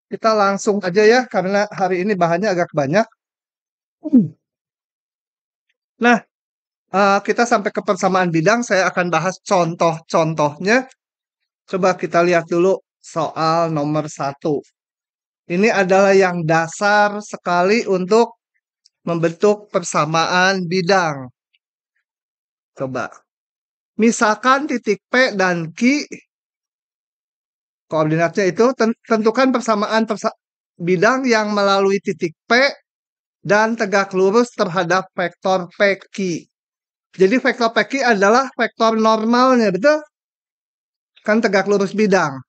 Kita langsung aja ya, karena hari ini bahannya agak banyak. Nah, kita sampai ke persamaan bidang, saya akan bahas contoh-contohnya. Coba kita lihat dulu soal nomor 1. Ini adalah yang dasar sekali untuk membentuk persamaan bidang. Coba. Misalkan titik P dan Q, koordinatnya itu, tentukan persamaan bidang yang melalui titik P dan tegak lurus terhadap vektor PQ. Jadi vektor PQ adalah vektor normalnya, betul? Kan tegak lurus bidang.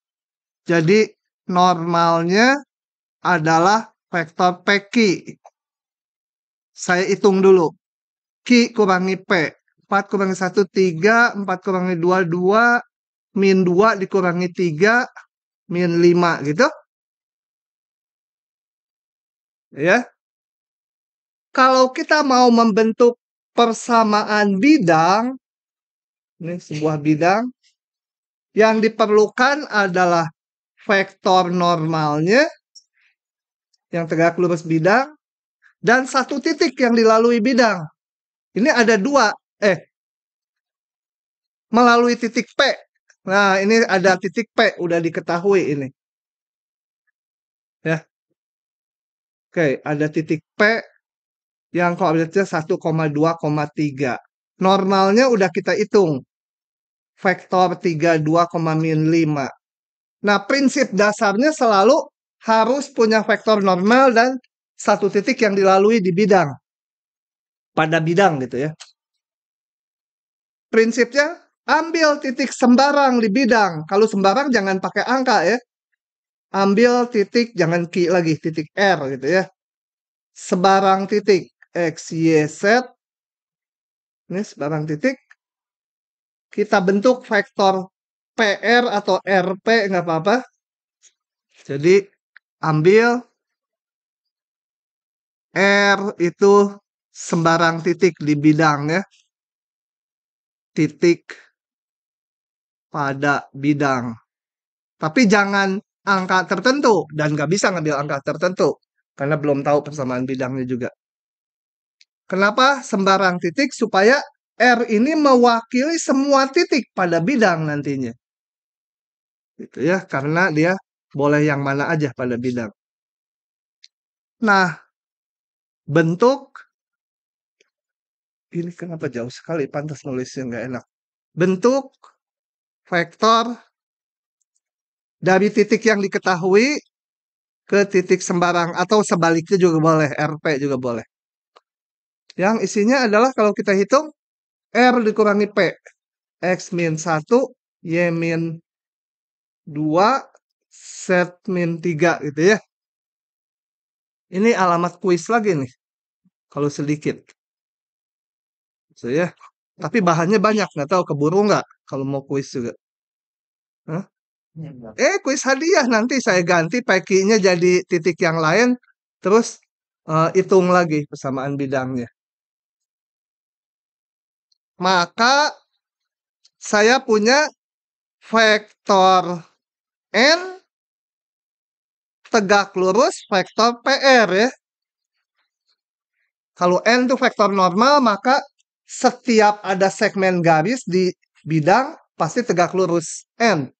Jadi normalnya adalah vektor PQ. Saya hitung dulu. Q kurangi P. 4 kurangi 1, 3. 4 kurangi 2, 2. Min 2 dikurangi 3. Min 5 gitu. Ya. Kalau kita mau membentuk persamaan bidang, ini sebuah bidang, yang diperlukan adalah vektor normalnya, yang tegak lurus bidang, dan satu titik yang dilalui bidang. Ini ada dua, melalui titik P. Nah, ini ada titik P, udah diketahui ini. Ya. Oke, ada titik P yang koordinatnya 1,2,3. Normalnya udah kita hitung. Vektor 32,-5. Nah, prinsip dasarnya selalu harus punya vektor normal dan satu titik yang dilalui di bidang. Pada bidang gitu ya. Prinsipnya, ambil titik sembarang di bidang. Kalau sembarang jangan pakai angka ya. Ambil titik, jangan Q lagi, titik R gitu ya. Sebarang titik X, Y, Z. Ini sebarang titik. Kita bentuk vektor PR atau RP, nggak apa-apa. Jadi, ambil R itu sembarang titik di bidang ya. Titik pada bidang. Tapi jangan angka tertentu. Dan nggak bisa ngambil angka tertentu. Karena belum tahu persamaan bidangnya juga. Kenapa sembarang titik? Supaya R ini mewakili semua titik pada bidang nantinya. Gitu ya, karena dia boleh yang mana aja pada bidang. Nah, bentuk ini kenapa jauh sekali, pantas nulisnya nggak enak. Bentuk vektor dari titik yang diketahui ke titik sembarang atau sebaliknya juga boleh, RP juga boleh. Yang isinya adalah kalau kita hitung R dikurangi P, X min 1, Y min 2, Z min 3 gitu ya. Ini alamat kuis lagi nih, kalau sedikit. So, ya. Tapi bahannya banyak, nggak tahu keburu nggak kalau mau kuis juga. Hah? Kuis hadiah nanti saya ganti PQ-nya jadi titik yang lain, terus hitung lagi persamaan bidangnya. Maka saya punya vektor N tegak lurus vektor PR ya. Kalau N itu vektor normal, maka setiap ada segmen garis di bidang pasti tegak lurus N.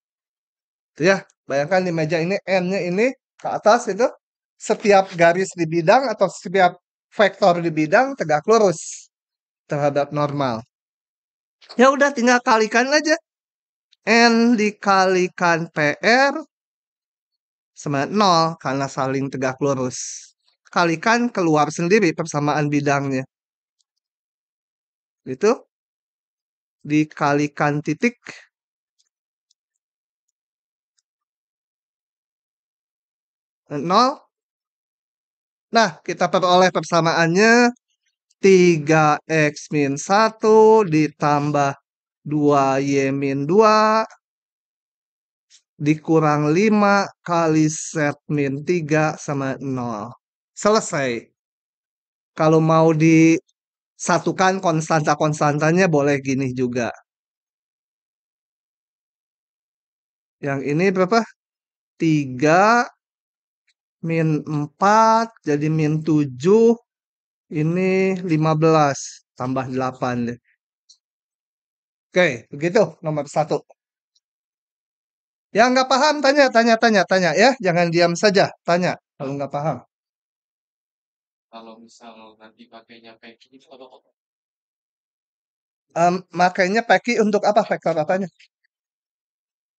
Itu ya, bayangkan di meja ini N-nya ini ke atas itu setiap garis di bidang atau setiap vektor di bidang tegak lurus terhadap normal. Ya udah tinggal kalikan aja. N dikalikan PR sama 0 karena saling tegak lurus. Kalikan keluar sendiri persamaan bidangnya. Itu dikalikan titik 0. Nah, kita peroleh persamaannya 3X min 1 ditambah 2Y min 2 dikurang 5 kali Z min 3 sama 0. Selesai. Kalau mau disatukan konstanta-konstantanya boleh gini juga. Yang ini berapa? 3 min 4 jadi min 7. Ini 15 tambah 8 deh. Oke, begitu nomor 1. Yang nggak paham tanya ya. Jangan diam saja, tanya kalau nggak paham. Kalau misal nanti pakainya packing itu apa kok? Makanya peki untuk apa? Vektor apanya?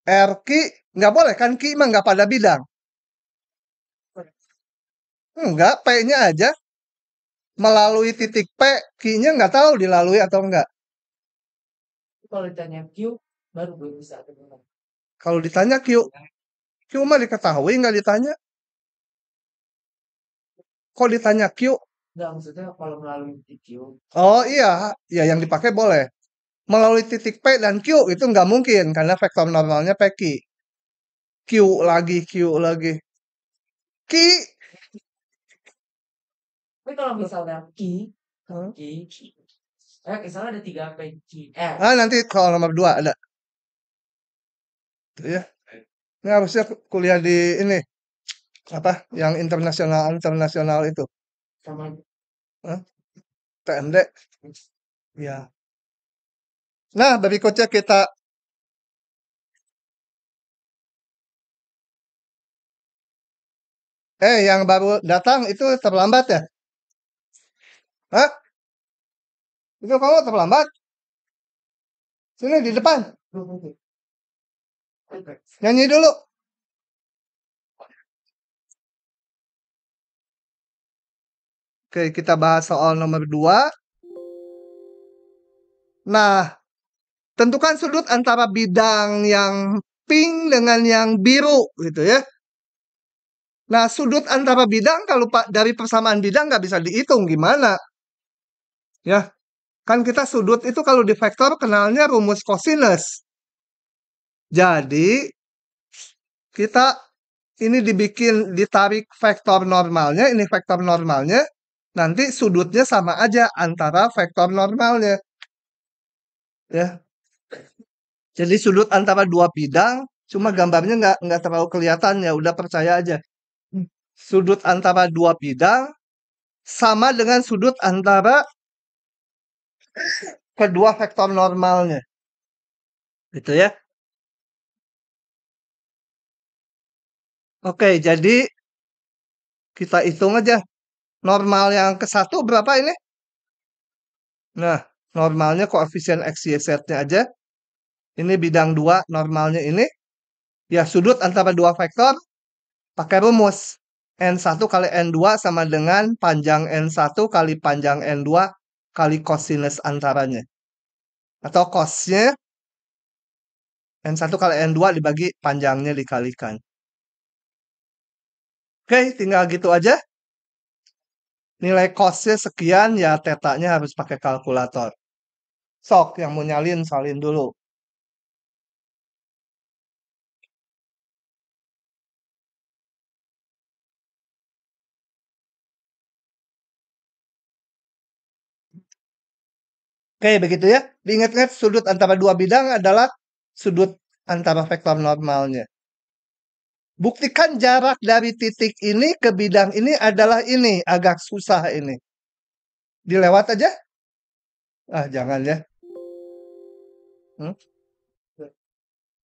R-Q nggak boleh kan? Q mah nggak pada bidang. Enggak, P-nya aja. Melalui titik P, Q-nya nggak tahu dilalui atau enggak. Kalau ditanya Q, baru gue bisa ketemu. Kalau ditanya Q mah diketahui nggak ditanya. Kok ditanya Q? Enggak, maksudnya kalau melalui titik Q. Oh iya, ya yang dipakai boleh. Melalui titik P dan Q itu nggak mungkin karena vektor normalnya PQ. Q lagi. Q, Tapi kalau misalnya misalnya ada 3 P, Q, R. nanti kalau nomor 2 ada. Tuh ya. Ini harusnya kuliah di ini apa? Yang internasional itu. Sama Hah? TMD. Ya. Nah, berikutnya kita yang baru datang itu terlambat ya? Hah? Itu kamu terlambat? Sini di depan. Nyanyi dulu. Oke, kita bahas soal nomor 2. Nah, tentukan sudut antara bidang yang pink dengan yang biru gitu ya. Nah, sudut antara bidang kalau dari persamaan bidang nggak bisa dihitung gimana? Ya, kan kita sudut itu kalau di vektor kenalnya rumus kosinus. Jadi, kita ini ditarik vektor normalnya, ini vektor normalnya, nanti sudutnya sama aja antara vektor normalnya. Ya. Jadi sudut antara dua bidang, cuma gambarnya nggak terlalu kelihatan ya, udah percaya aja. Sudut antara dua bidang sama dengan sudut antara kedua vektor normalnya. Gitu ya. Oke, jadi kita hitung aja. Normal yang ke satu berapa ini? Nah, normalnya koefisien X, Y, Z-nya aja. Ini bidang 2, normalnya ini. Ya, sudut antara dua vektor pakai rumus. N1 kali N2 sama dengan panjang N1 kali panjang N2 kali kosinus antaranya. Atau cosnya N1 kali N2 dibagi panjangnya dikalikan. Oke, tinggal gitu aja. Nilai cosnya sekian, ya tetanya harus pakai kalkulator. Sok, yang mau nyalin, salin dulu. Oke, begitu ya. Diingat-ingat sudut antara dua bidang adalah sudut antara vektor normalnya. Buktikan jarak dari titik ini ke bidang ini adalah ini. Agak susah ini. Dilewat aja? Jangan ya.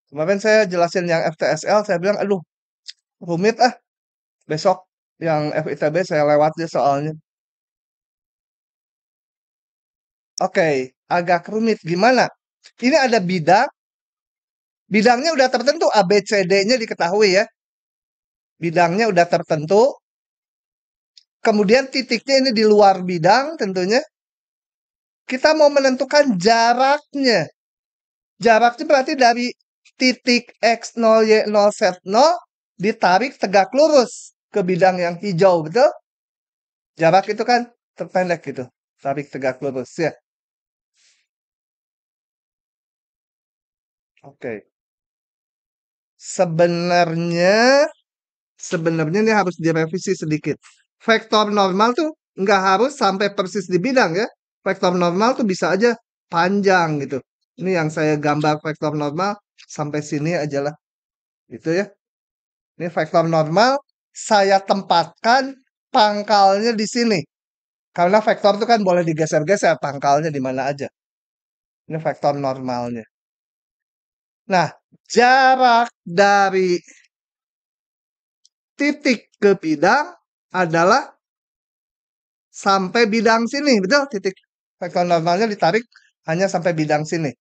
Kemarin saya jelasin yang FTSL, saya bilang, aduh, rumit ah. Besok yang FITB saya lewat deh soalnya. Oke, agak rumit. Gimana? Ini ada bidang. Bidangnya udah tertentu, ABCD-nya diketahui ya. Bidangnya udah tertentu. Kemudian titiknya ini di luar bidang tentunya. Kita mau menentukan jaraknya. Jaraknya berarti dari titik X0, Y0, Z0 ditarik tegak lurus ke bidang yang hijau, betul? Jarak itu kan terpendek gitu. Tarik tegak lurus ya. Oke. Sebenarnya ini harus direvisi sedikit. Vektor normal tuh nggak harus sampai persis di bidang ya. Vektor normal tuh bisa aja panjang gitu. Ini yang saya gambar vektor normal sampai sini aja lah. Gitu ya. Ini vektor normal saya tempatkan pangkalnya di sini. Karena vektor itu kan boleh digeser-geser pangkalnya di mana aja. Ini vektor normalnya. Nah, jarak dari titik ke bidang adalah sampai bidang sini, betul? Titik vektor normalnya ditarik hanya sampai bidang sini.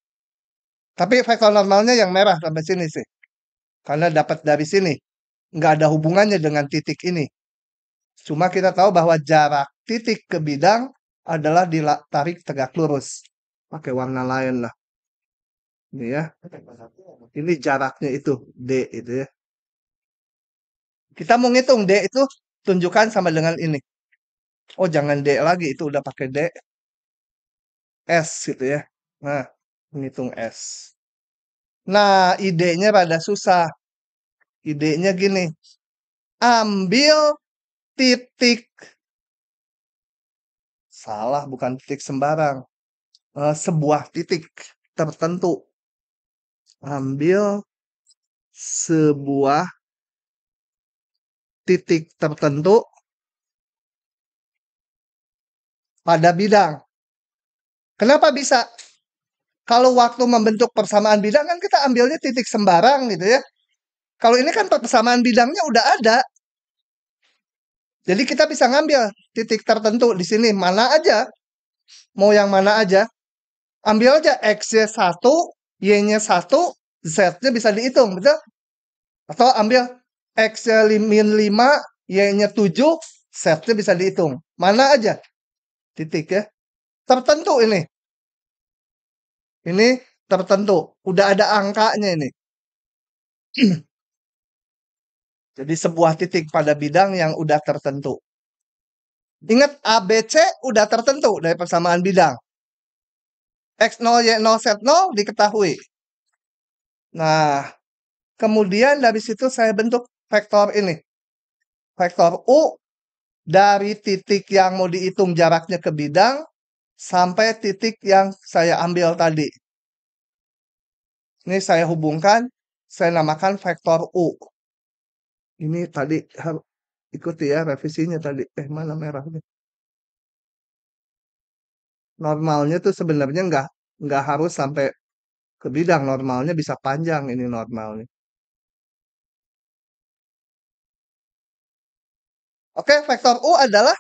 Tapi vektor normalnya yang merah sampai sini sih. Karena dapat dari sini. Nggak ada hubungannya dengan titik ini. Cuma kita tahu bahwa jarak titik ke bidang adalah ditarik tegak lurus. Pakai warna lain lah. Ini ya. Ini jaraknya itu, D itu ya. Kita mau ngitung D itu tunjukkan sama dengan ini. Oh, jangan D lagi, itu udah pakai D. S gitu ya. Nah, menghitung S. Nah, idenya pada susah. Idenya gini. Ambil titik. Salah, bukan titik sembarang. Sebuah titik tertentu. Ambil sebuah titik tertentu pada bidang. Kenapa bisa? Kalau waktu membentuk persamaan bidang kan kita ambilnya titik sembarang gitu ya. Kalau ini kan persamaan bidangnya udah ada. Jadi kita bisa ngambil titik tertentu di sini mana aja. Mau yang mana aja. Ambil aja X-nya 1, Y-nya 1, Z-nya bisa dihitung, betul? Atau ambil X-nya min 5, Y-nya 7, Z-nya bisa dihitung. Mana aja titik ya. Tertentu ini. Ini tertentu. Udah ada angkanya ini. Jadi sebuah titik pada bidang yang udah tertentu. Ingat ABC udah tertentu dari persamaan bidang. X0, Y0, Z0 diketahui. Nah, kemudian dari situ saya bentuk vektor ini. Vektor U dari titik yang mau dihitung jaraknya ke bidang sampai titik yang saya ambil tadi. Ini saya hubungkan, saya namakan vektor U. Ini tadi harus ikuti ya revisinya tadi. Mana merahnya? Normalnya tuh sebenarnya nggak harus sampai ke bidang. Normalnya bisa panjang ini normalnya. Oke, vektor U adalah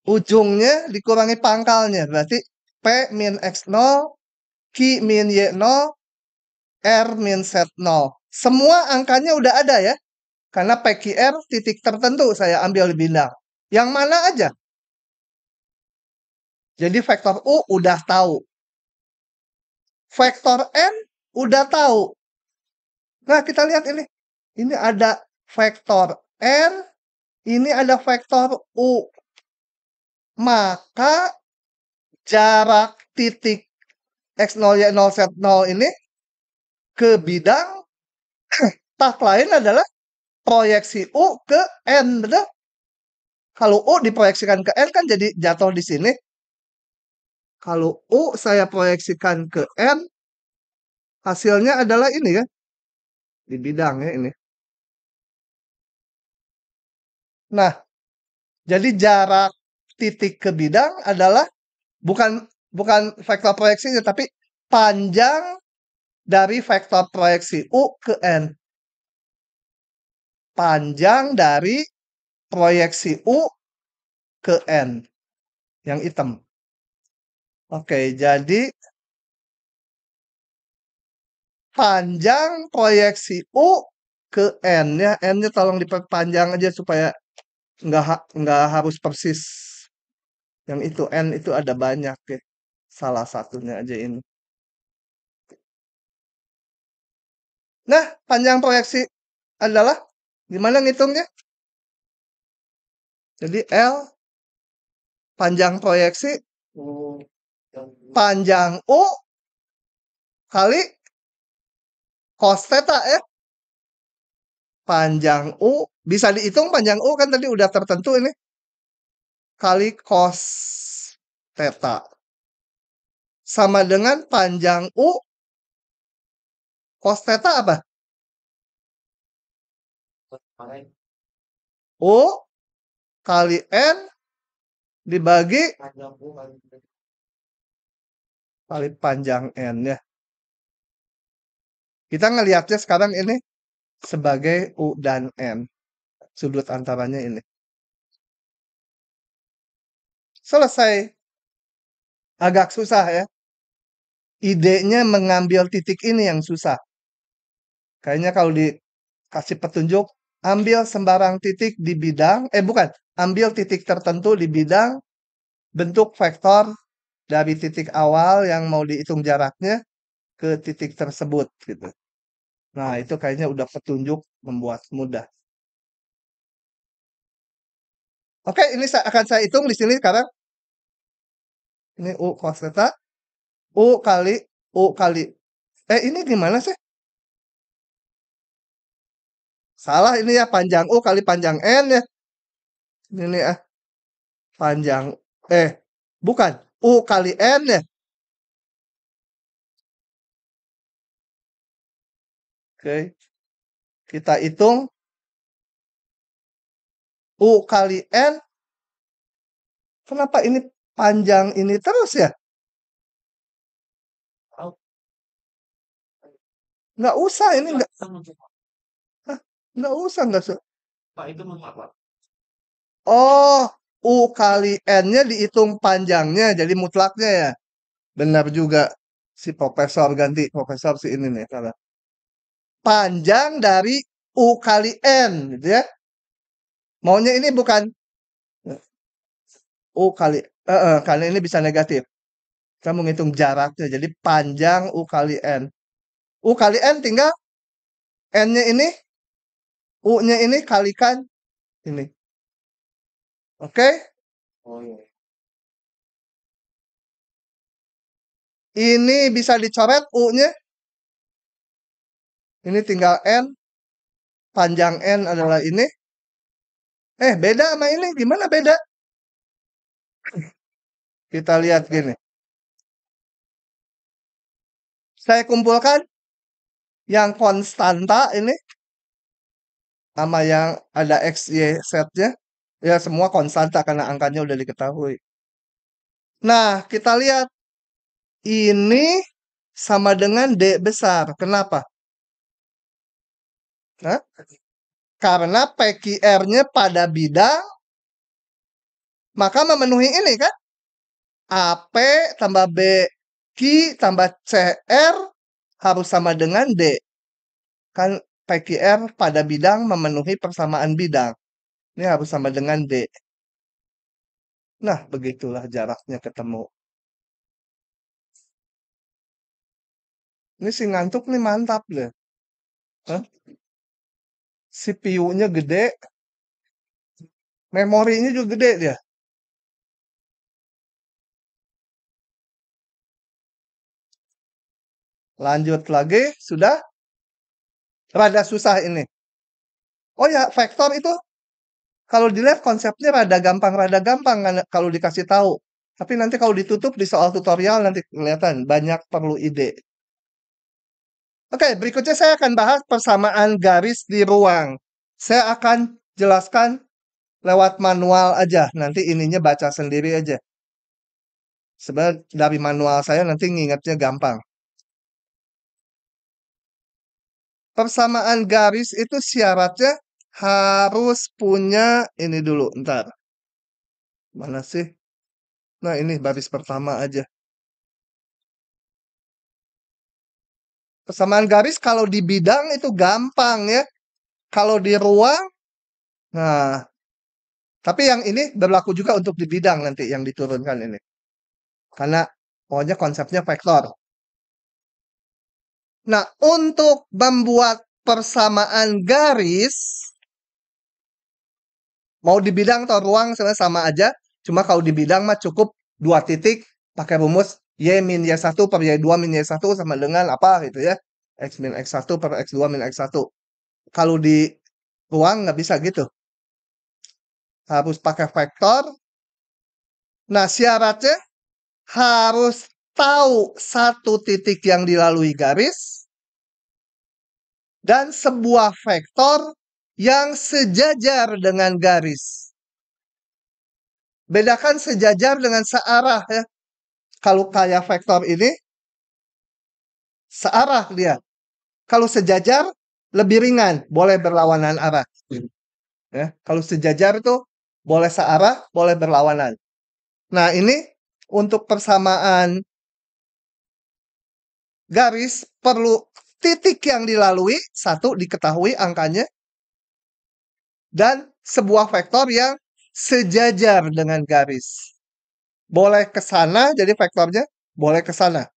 ujungnya dikurangi pangkalnya. Berarti P min X0, Q min Y0, R min Z0. Semua angkanya udah ada ya. Karena PQR titik tertentu saya ambil di bidang. Yang mana aja? Jadi vektor U udah tahu. Vektor N udah tahu. Nah, kita lihat ini. Ini ada vektor N, ini ada vektor U. Maka jarak titik X0, Y0, Z0 ini ke bidang tak lain adalah proyeksi U ke N, betul? Kalau U diproyeksikan ke N kan jadi jatuh di sini. Kalau U saya proyeksikan ke N, hasilnya adalah ini ya. Di bidang ya ini. Nah, jadi jarak titik ke bidang adalah bukan vektor proyeksinya, tapi panjang dari vektor proyeksi U ke N. Panjang dari proyeksi U ke N. Yang hitam. Oke, jadi panjang proyeksi U ke N ya. N-nya tolong diperpanjang aja supaya nggak harus persis. Yang itu N itu ada banyak ya. Salah satunya aja ini. Nah, panjang proyeksi adalah gimana ngitungnya? Jadi L panjang proyeksi panjang U kali cos theta ya. Panjang U bisa dihitung panjang U kan tadi udah tertentu ini. Kali cos theta. Sama dengan panjang U cos theta apa? U kali N dibagi kali panjang N ya. Kita ngelihatnya sekarang ini sebagai U dan N. Sudut antaranya ini. Selesai. Agak susah ya. Idenya mengambil titik ini yang susah. Kayaknya kalau dikasih petunjuk, ambil sembarang titik di bidang, bukan, ambil titik tertentu di bidang bentuk vektor dari titik awal yang mau dihitung jaraknya ke titik tersebut gitu. Nah, itu kayaknya udah petunjuk membuat mudah. Oke, ini akan saya hitung di sini sekarang. Ini U cos theta. U kali. Ini gimana sih? Salah ini ya, panjang U kali panjang N ya. Ini ya. Panjang. Bukan. U kali N ya. Oke. Kita hitung. U kali N. Kenapa ini panjang ini terus ya? Nggak usah ini nggak. Hah, nggak usah nggak usah. Pak itu mengapa? Oh, U kali N-nya dihitung panjangnya jadi mutlaknya ya. Benar juga si profesor ganti profesor si ini nih salah. Panjang dari U kali N gitu ya. Maunya ini bukan U kali karena ini bisa negatif. Kita menghitung jaraknya jadi panjang U kali N. U kali N tinggal N-nya ini U-nya ini kalikan ini. Oke? Oh iya. Ini bisa dicoret U-nya. Ini tinggal N. Panjang N adalah ini. Beda sama ini. Gimana beda? Kita lihat gini. Saya kumpulkan yang konstanta ini sama yang ada X, Y, Z-nya. Ya semua konstanta karena angkanya udah diketahui. Nah, kita lihat. Ini sama dengan D besar. Kenapa? Nah, karena PQR-nya pada bidang, maka memenuhi ini kan? AP tambah BQ tambah CR harus sama dengan D. Kan PQR pada bidang memenuhi persamaan bidang. Ini harus sama dengan D. Nah, begitulah jaraknya ketemu. Ini si ngantuk nih mantap deh. Hah? CPU-nya gede. Memorinya juga gede dia. Lanjut lagi, sudah. Rada susah ini. Oh ya, vektor itu kalau dilihat konsepnya rada gampang kan kalau dikasih tahu. Tapi nanti kalau ditutup di soal tutorial nanti kelihatan banyak perlu ide. Oke, berikutnya saya akan bahas persamaan garis di ruang. Saya akan jelaskan lewat manual aja. Nanti ininya baca sendiri aja. Sebenarnya dari manual saya nanti ngingetnya gampang. Persamaan garis itu syaratnya harus punya ini dulu. Ntar. Mana sih? Nah, ini baris pertama aja. Persamaan garis kalau di bidang itu gampang ya. Kalau di ruang, nah. Tapi yang ini berlaku juga untuk di bidang nanti yang diturunkan ini. Karena pokoknya konsepnya vektor. Nah, untuk membuat persamaan garis, mau di bidang atau ruang sebenarnya sama aja. Cuma kalau di bidang mah cukup 2 titik pakai rumus Y min Y1 per Y2 min Y1 sama dengan apa gitu ya. X min X1 per X2 min X1. Kalau di ruang nggak bisa gitu. Harus pakai vektor. Nah, syaratnya harus tahu satu titik yang dilalui garis dan sebuah vektor yang sejajar dengan garis. Bedakan sejajar dengan searah ya. Kalau kayak vektor ini, searah dia. Kalau sejajar, lebih ringan, boleh berlawanan arah. Ya, kalau sejajar itu boleh searah, boleh berlawanan. Nah, ini untuk persamaan garis perlu titik yang dilalui, satu diketahui angkanya, dan sebuah vektor yang sejajar dengan garis. Boleh ke sana, jadi vektornya boleh ke sana.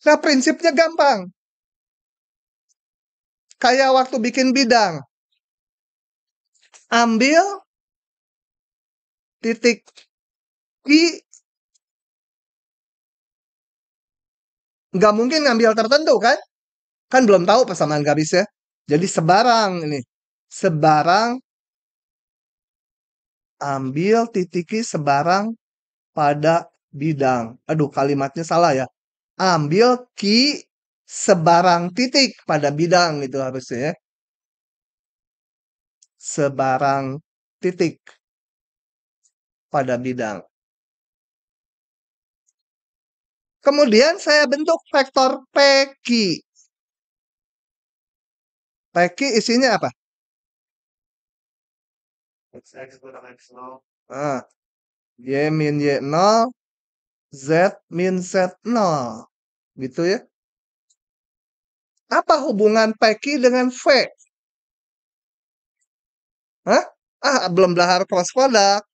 Nah, prinsipnya gampang. Kayak waktu bikin bidang. Ambil titik I, nggak mungkin ngambil tertentu kan? Kan belum tahu persamaan garisnya. Jadi sebarang ini. Sebarang, ambil titik I sebarang pada bidang. Aduh, kalimatnya salah ya. Ambil Ki sebarang titik pada bidang itu harusnya ya. Sebarang titik pada bidang. Kemudian saya bentuk vektor PQ. PQ isinya apa? X kurang X0. Ah, Y min Y0, Z min Z0. Gitu ya. Apa hubungan PQ dengan V? Hah? Belum belajar cross product.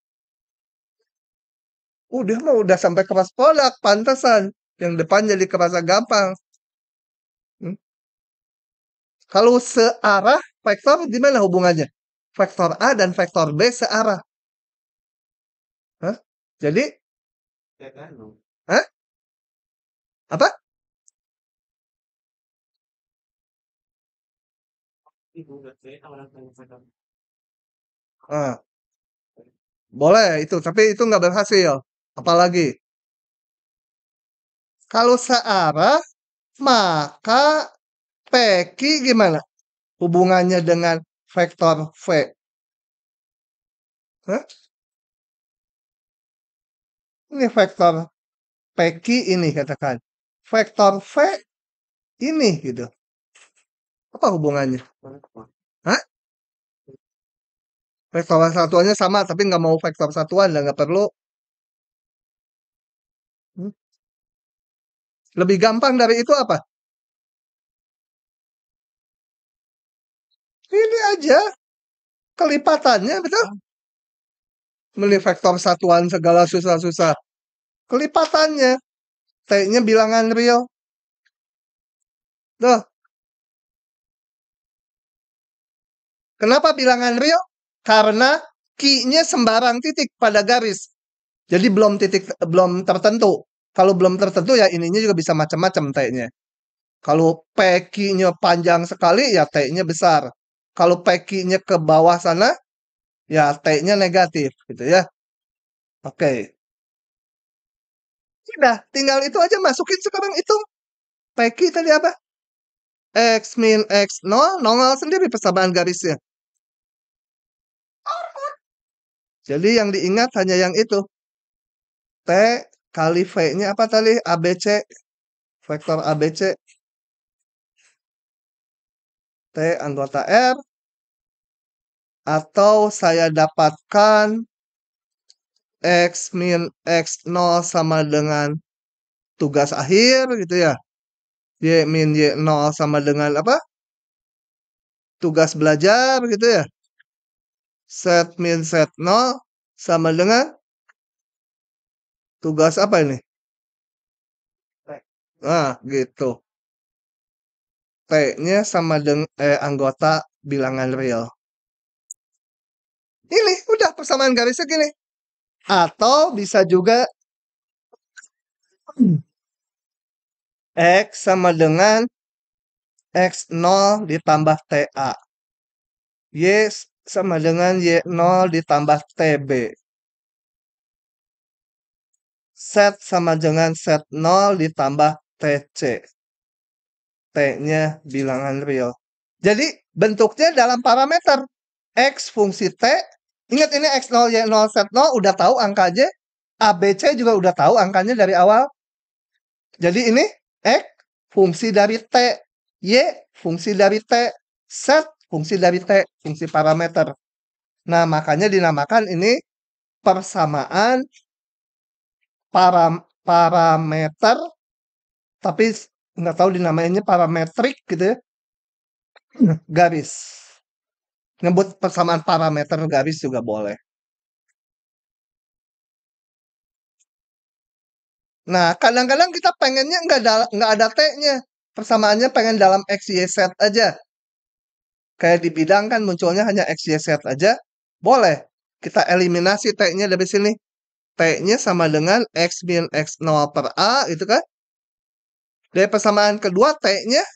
Dia mah udah sampai cross product, pantesan. Yang depan jadi kerasa gampang. Hmm? Kalau searah, vektor gimana hubungannya? Vektor A dan vektor B searah. Hah? Jadi, Ya kan? hah? Apa? Ibu udah saya orang tanya. Ah, boleh itu, tapi itu nggak berhasil. Apalagi? Kalau searah, maka PQ gimana? Hubungannya dengan vektor V. Hah? Ini vektor PQ ini katakan. Vektor V ini gitu. Apa hubungannya? Hah? Vektor satuannya sama, tapi nggak mau vektor satuan, dan nggak perlu. Hmm? Lebih gampang dari itu apa? Ini aja. Kelipatannya, betul? Beli vektor satuan segala susah-susah. Kelipatannya. T-nya bilangan real. Tuh. Kenapa bilangan real? Karena Q-nya sembarang titik pada garis. Jadi belum tertentu. Kalau belum tertentu ya ininya juga bisa macam-macam T-nya. Kalau PQ-nya panjang sekali ya T-nya besar. Kalau PQ-nya ke bawah sana ya T-nya negatif gitu ya. Oke. Sudah, tinggal itu aja masukin sekarang itu. PQ tadi apa? X min X0, nongol sendiri persamaan garisnya. Jadi yang diingat hanya yang itu. T kali V-nya apa tadi? ABC. Vektor ABC. T anggota R. Atau saya dapatkan X min X0 sama dengan tugas akhir gitu ya. Y min Y0 sama dengan apa? Tugas belajar gitu ya. Z min Z0 sama dengan tugas apa ini? Nah, gitu. T-nya sama dengan anggota bilangan real. Ini udah persamaan garisnya gini. Atau bisa juga X sama dengan X0 ditambah TA. Y sama dengan Y0 ditambah TB. Z sama dengan Z0 ditambah TC. T-nya bilangan real. Jadi bentuknya dalam parameter X fungsi T. Ingat ini X0, Y0, Z0 udah tahu angkanya. ABC juga udah tahu angkanya dari awal. Jadi ini X fungsi dari T. Y fungsi dari T. Z fungsi dari T. Fungsi parameter. Nah, makanya dinamakan ini persamaan parameter. Tapi nggak tahu dinamainya parametrik gitu ya. Garis. Nyebut persamaan parameter garis juga boleh. Nah, kadang-kadang kita pengennya nggak ada T-nya. Persamaannya pengen dalam X, Y, Z aja. Kayak di bidang kan munculnya hanya X, Y, Z aja. Boleh. Kita eliminasi T-nya dari sini. T-nya sama dengan X min X0 per A, itu kan. Dari persamaan kedua, T-nya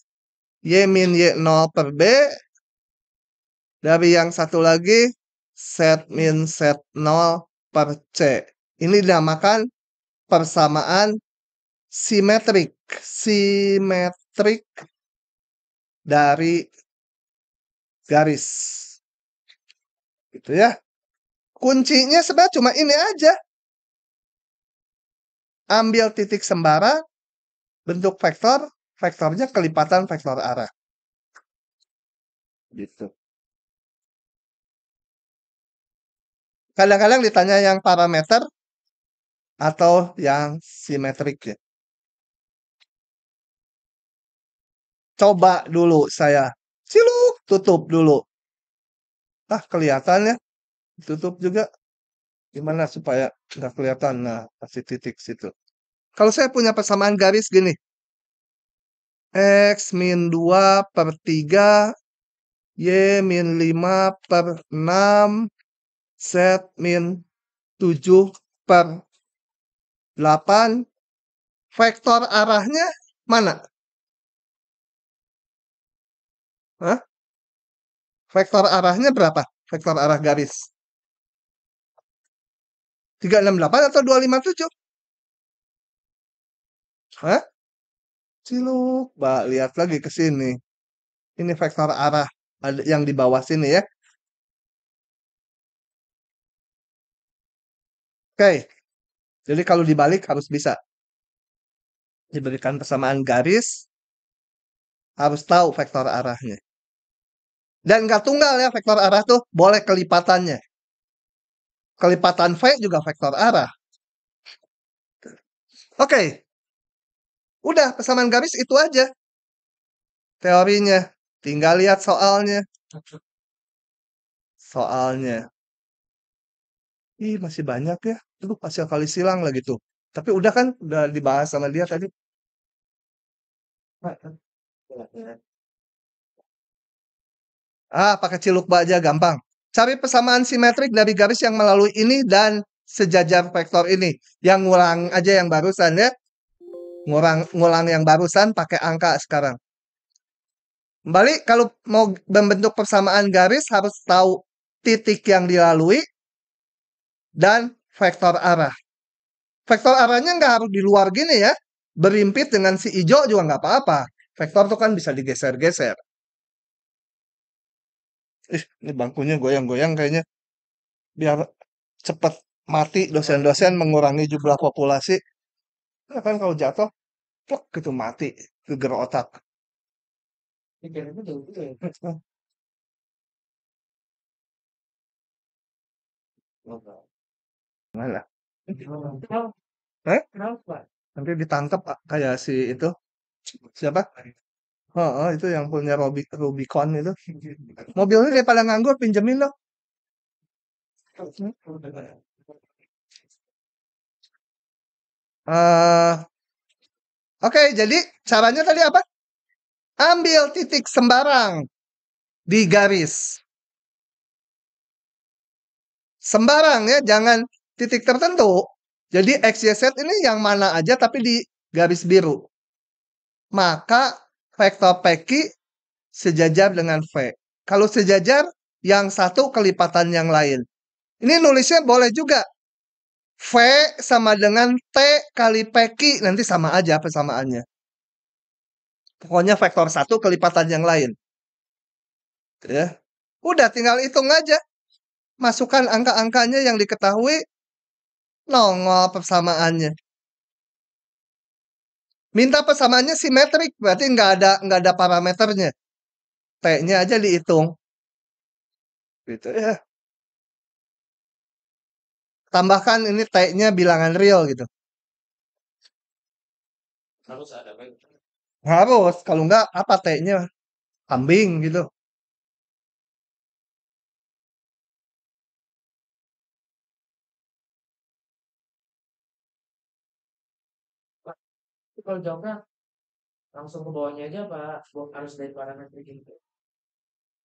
Y min Y0 per B. Dari yang satu lagi, Z min Z0 per C. Ini dinamakan persamaan simetrik. Simetrik dari garis. Gitu ya. Kuncinya sebenarnya cuma ini aja. Ambil titik sembarang, bentuk vektor, vektornya kelipatan vektor arah. Gitu. Kadang-kadang ditanya yang parameter atau yang simetrik ya. Coba dulu saya. Siluk, tutup dulu. Ah, kelihatan ya. Tutup juga. Gimana supaya nggak kelihatan? Nah, kasih titik situ. Kalau saya punya persamaan garis gini. X min 2 per 3. Y min 5 per 6. Z min 7 per 8. Vektor arahnya mana? Hah? Vektor arahnya berapa? Vektor arah garis. 368 atau 257? Hah? Ciluk. Mbak, lihat lagi ke sini. Ini vektor arah yang di bawah sini ya. Oke. Jadi kalau dibalik harus bisa. Diberikan persamaan garis, harus tahu vektor arahnya. Dan nggak tunggal ya vektor arah tuh, boleh kelipatannya. Kelipatan V juga vektor arah. Oke. Udah, persamaan garis itu aja. Teorinya. Tinggal lihat soalnya. Soalnya. Ih, masih banyak ya. Itu hasil kali silang lagi tuh. Tapi udah kan, udah dibahas sama dia tadi. Ah, pakai ciluk aja gampang. Cari persamaan simetrik dari garis yang melalui ini dan sejajar vektor ini. Yang ngulang aja yang barusan ya. Ngulang yang barusan pakai angka sekarang. Kembali kalau mau membentuk persamaan garis harus tahu titik yang dilalui dan vektor arah. Vektor arahnya nggak harus di luar gini ya. Berimpit dengan si hijau juga nggak apa-apa. Vektor tuh kan bisa digeser-geser. Ini bangkunya goyang-goyang kayaknya. Biar cepat mati dosen-dosen mengurangi jumlah populasi. Nah, kan kalau jatuh, plek gitu mati. Geger otak. Mana? Nanti ditangkap kayak si itu. Siapa? Oh, itu yang punya Rubicon itu. Mobilnya daripada nganggur, pinjemin dong. Oke, jadi caranya tadi apa? Ambil titik sembarang di garis. Sembarang ya, jangan titik tertentu. Jadi X, Y, Z ini yang mana aja tapi di garis biru. Maka vektor PQ sejajar dengan V. Kalau sejajar, yang satu kelipatan yang lain. Ini nulisnya boleh juga. V sama dengan T kali PQ. Nanti sama aja persamaannya. Pokoknya vektor satu kelipatan yang lain. Ya. Udah tinggal hitung aja. Masukkan angka-angkanya yang diketahui, nongol persamaannya. Minta persamaannya simetrik, berarti nggak ada parameternya. T-nya aja dihitung. Gitu ya. Tambahkan ini T-nya bilangan real gitu. Harus ada Pak. Harus, kalau nggak apa T-nya? Kambing gitu. Pak, itu kalau jawabnya langsung ke bawahnya aja Pak, harus dari parameter gitu.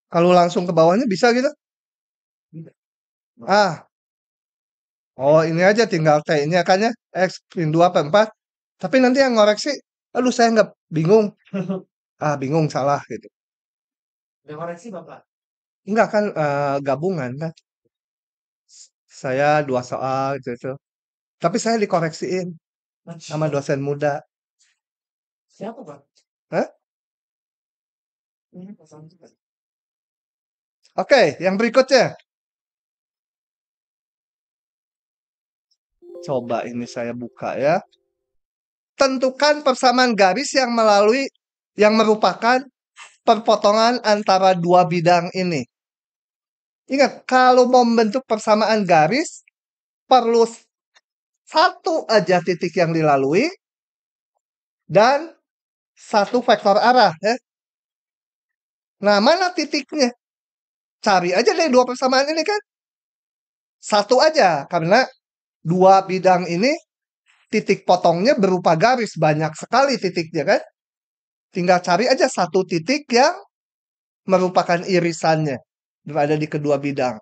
Kalau langsung ke bawahnya bisa gitu? Bisa. Ah, oh ini aja tinggal T-nya kan ya. X min 2 per 4. Tapi nanti yang ngoreksi, aduh saya nggak bingung. Ah, bingung salah gitu. Udah koreksi Bapak? Enggak kan gabungan kan. Saya 2 soal gitu. Tapi saya dikoreksiin sama dosen muda. Siapa Pak? Hah? Ini pasang juga. Oke, yang berikutnya. Coba ini saya buka ya. Tentukan persamaan garis yang merupakan perpotongan antara dua bidang ini. Ingat, kalau mau membentuk persamaan garis, perlu satu aja titik yang dilalui dan satu vektor arah. Ya. Nah, mana titiknya? Cari aja dari dua persamaan ini kan. Satu aja, karena dua bidang ini titik potongnya berupa garis. Banyak sekali titiknya kan. Tinggal cari aja satu titik yang merupakan irisannya. Berada di kedua bidang.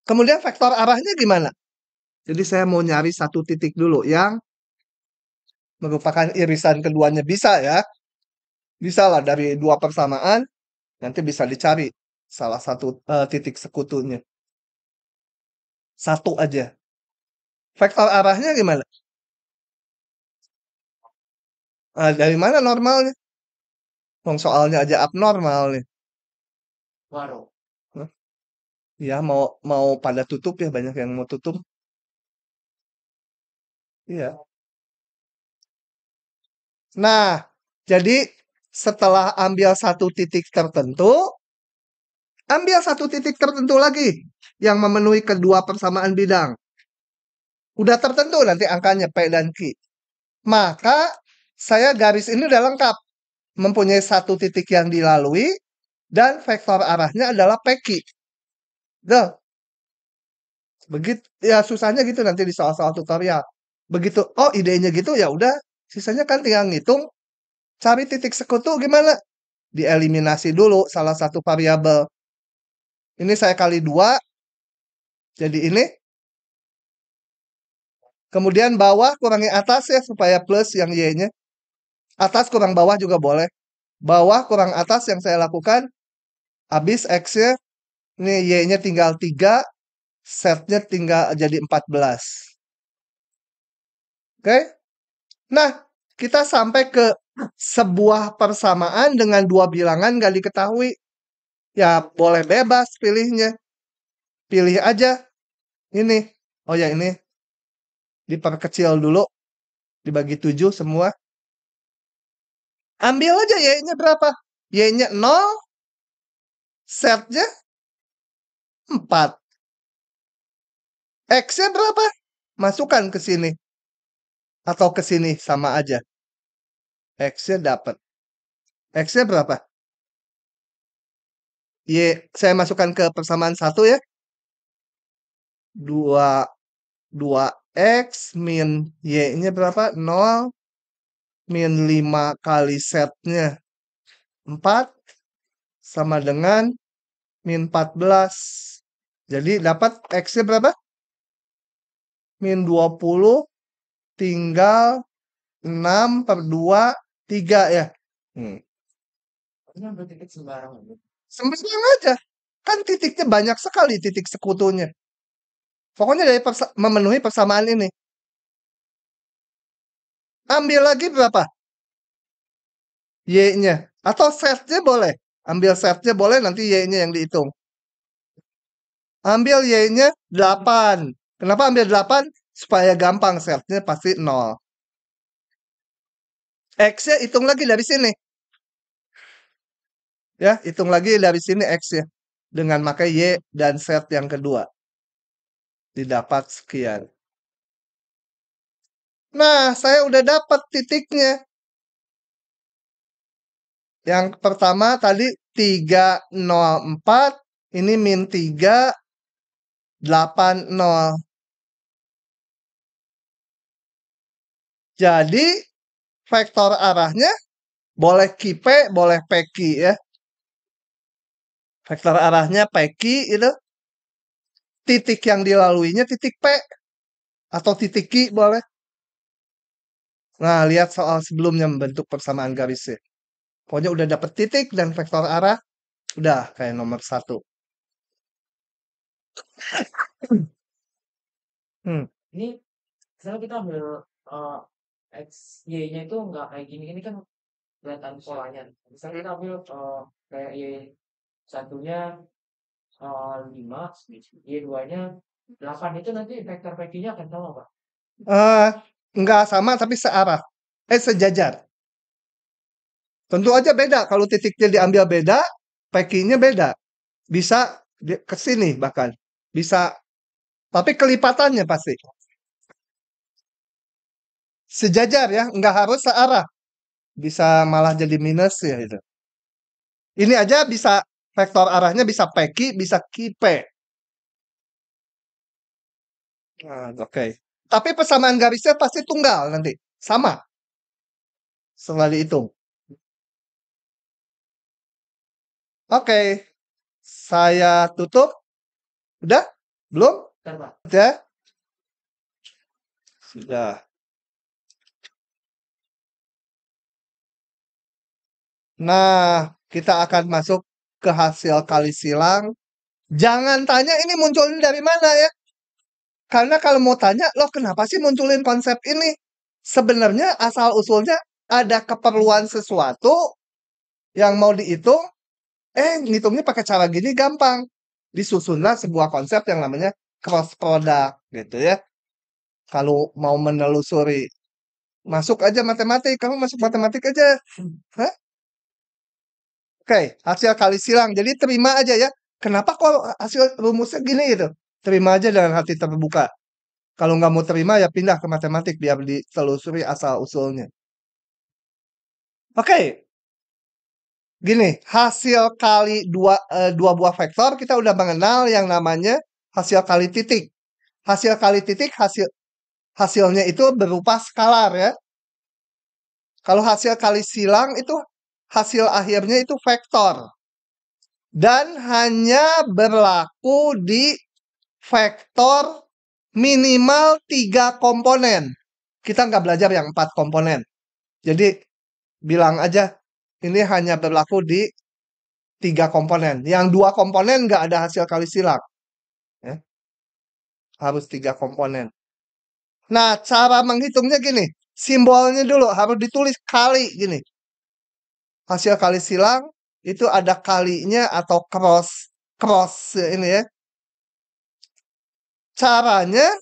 Kemudian vektor arahnya gimana? Jadi saya mau nyari satu titik dulu yang merupakan irisan keduanya. Bisa ya. Bisa lah dari dua persamaan. Nanti bisa dicari salah satu titik sekutunya. Satu aja. Vektor arahnya gimana? Dari mana normalnya? Soalnya aja abnormal nih. Waduh. Hah? Ya mau pada tutup ya, banyak yang mau tutup. Iya. Nah, jadi setelah ambil satu titik tertentu, ambil satu titik tertentu lagi yang memenuhi kedua persamaan bidang. Udah tertentu nanti angkanya P dan Q. Maka saya garis ini udah lengkap. Mempunyai satu titik yang dilalui dan vektor arahnya adalah PQ. Duh. Begitu ya, susahnya gitu nanti di soal-soal tutorial. Begitu, oh idenya gitu ya udah, sisanya kan tinggal ngitung, cari titik sekutu gimana? Dieliminasi dulu salah satu variabel. Ini saya kali 2, jadi ini. Kemudian bawah kurangi atas ya supaya plus yang Y-nya. Atas kurang bawah juga boleh. Bawah kurang atas yang saya lakukan. Habis X-nya, ini Y-nya tinggal 3, Z-nya tinggal jadi 14. Oke? Nah, kita sampai ke sebuah persamaan dengan dua bilangan gak diketahui. Ya, boleh bebas pilihnya. Pilih aja. Ini. Oh ya, ini. Diperkecil dulu. Dibagi 7 semua. Ambil aja Y-nya berapa? Y-nya 0. Z-nya 4. X-nya berapa? Masukkan ke sini. Atau ke sini sama aja. X-nya dapat. X-nya berapa? Y, saya masukkan ke persamaan 1 ya. 2x min Y-nya berapa? 0 min 5 kali Z-nya 4 sama dengan min 14. Jadi dapat X-nya berapa? Min 20 tinggal 6 per 2, 3 ya. Ini ambil titik sembarangan. Sembarang aja. Kan titiknya banyak sekali titik sekutunya. Pokoknya dari memenuhi persamaan ini. Ambil lagi berapa? Y-nya. Atau Z-nya boleh. Ambil setnya boleh, nanti Y-nya yang dihitung. Ambil Y-nya 8. Kenapa ambil 8? Supaya gampang, setnya pasti 0. X-nya hitung lagi dari sini. Ya, hitung lagi dari sini X-nya. Dengan pakai Y dan set yang kedua. Didapat sekian. Nah, saya udah dapat titiknya. Yang pertama tadi 304, ini min 380. Jadi, vektor arahnya boleh QP, boleh PQ ya. Vektor arahnya PQ itu. Titik yang dilaluinya titik P. Atau titik Q boleh. Nah, lihat soal sebelumnya membentuk persamaan garisnya. Pokoknya udah dapet titik dan vektor arah. Udah kayak nomor 1. Ini misalnya kita ambil X, Y-nya itu nggak kayak gini kan kelihatan polanya. Misalnya kita ambil kayak Y satunya 5, Y 2-nya 8, itu nanti vektor PQ-nya akan sama, Pak? Enggak sama tapi searah. Sejajar. Tentu aja beda. Kalau titiknya diambil beda, PQ-nya beda. Bisa ke sini bahkan. Bisa. Tapi kelipatannya pasti. Sejajar ya. Enggak harus searah. Bisa malah jadi minus ya itu. Ini aja bisa vektor arahnya bisa PQ, bisa QP. Nah, oke. Tapi persamaan garisnya pasti tunggal nanti. Sama. Setelah dihitung. Oke. Saya tutup. Udah? Belum? Bentar, Pak. Udah? Sudah. Nah, kita akan masuk ke hasil kali silang. Jangan tanya ini munculin dari mana ya. Karena kalau mau tanya, loh kenapa sih munculin konsep ini? Sebenarnya asal-usulnya ada keperluan sesuatu yang mau dihitung. Ngitungnya pakai cara gini gampang. Disusunlah sebuah konsep yang namanya cross product gitu ya. Kalau mau menelusuri, masuk aja matematik. Kamu masuk matematik aja. Hah? Oke, hasil kali silang. Jadi terima aja ya. Kenapa kok hasil rumusnya gini gitu? Terima aja dengan hati terbuka. Kalau nggak mau terima ya pindah ke matematik biar ditelusuri asal-usulnya. Oke. Gini, hasil kali dua buah vektor kita udah mengenal yang namanya hasil kali titik. Hasil kali titik hasilnya itu berupa skalar ya. Kalau hasil kali silang itu hasil akhirnya itu vektor. Dan hanya berlaku di vektor minimal 3 komponen. Kita nggak belajar yang 4 komponen. Jadi bilang aja ini hanya berlaku di 3 komponen. Yang 2 komponen nggak ada hasil kali silang. Ya. Harus 3 komponen. Nah, cara menghitungnya gini. Simbolnya dulu harus ditulis kali gini. Hasil kali silang itu ada kalinya atau cross ini ya. Caranya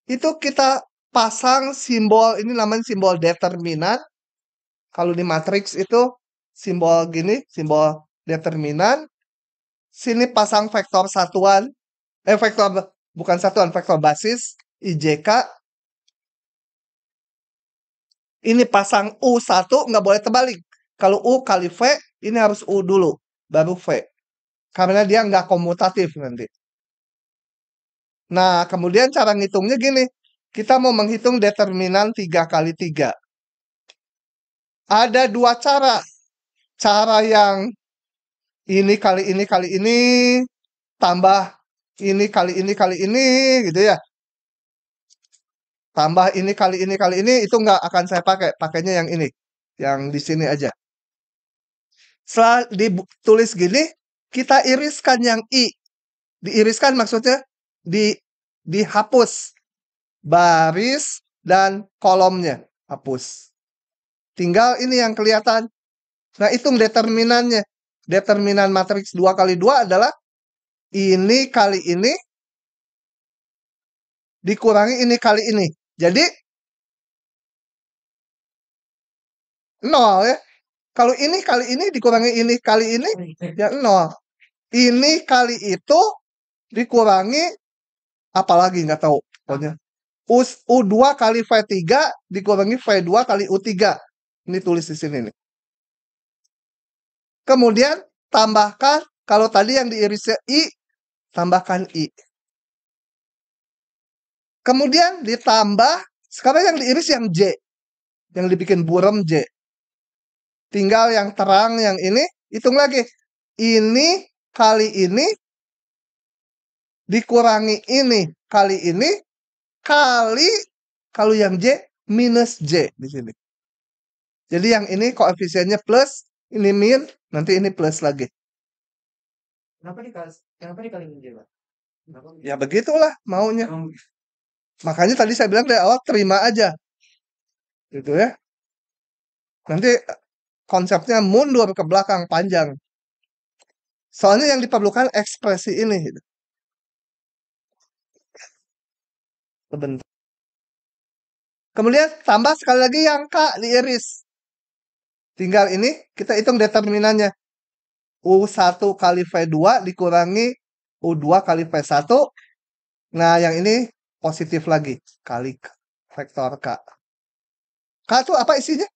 itu kita pasang simbol, ini namanya simbol determinan. Kalau di matriks itu simbol gini, simbol determinan. Sini pasang vektor satuan, vektor bukan satuan, vektor basis IJK. Ini pasang U1, nggak boleh terbalik. Kalau U kali V, ini harus U dulu, baru V. Karena dia nggak komutatif nanti. Nah, kemudian cara ngitungnya gini. Kita mau menghitung determinan 3 kali 3. Ada 2 cara. Cara yang ini kali ini kali ini, tambah ini kali ini kali ini, gitu ya. Tambah ini kali ini kali ini, itu nggak akan saya pakai. Pakainya yang ini. Yang di sini aja. Setelah ditulis gini, kita iriskan yang I. Diiriskan maksudnya dihapus. Baris dan kolomnya. Hapus. Tinggal ini yang kelihatan. Nah, hitung determinannya. determinan matriks 2 kali 2 adalah ini kali ini dikurangi ini kali ini. Jadi 0 ya. Kalau ini kali ini dikurangi ini kali ini, ya 0. Ini kali itu dikurangi apalagi nggak tahu. Pokoknya U2 kali V3 dikurangi V2 kali U3. Ini tulis di sini nih. Kemudian tambahkan, kalau tadi yang diirisnya I, tambahkan I. Kemudian ditambah, sekarang yang diiris yang J. Yang dibikin buram J. Tinggal yang terang yang ini, hitung lagi. Ini kali ini dikurangi ini kali ini kali kalau yang J minus J di sini. Jadi yang ini koefisiennya plus, ini min, nanti ini plus lagi. Kenapa dikali J, Pak? Ya begitulah maunya. Makanya tadi saya bilang dari awal terima aja. Gitu ya. Nanti konsepnya mundur ke belakang panjang. Soalnya yang diperlukan ekspresi ini. Gitu. Sebentar. Kemudian tambah sekali lagi yang K diiris. Tinggal ini kita hitung determinannya. U1 kali V2 dikurangi U2 kali V1. Nah yang ini positif lagi. Kali vektor K. K itu apa isinya?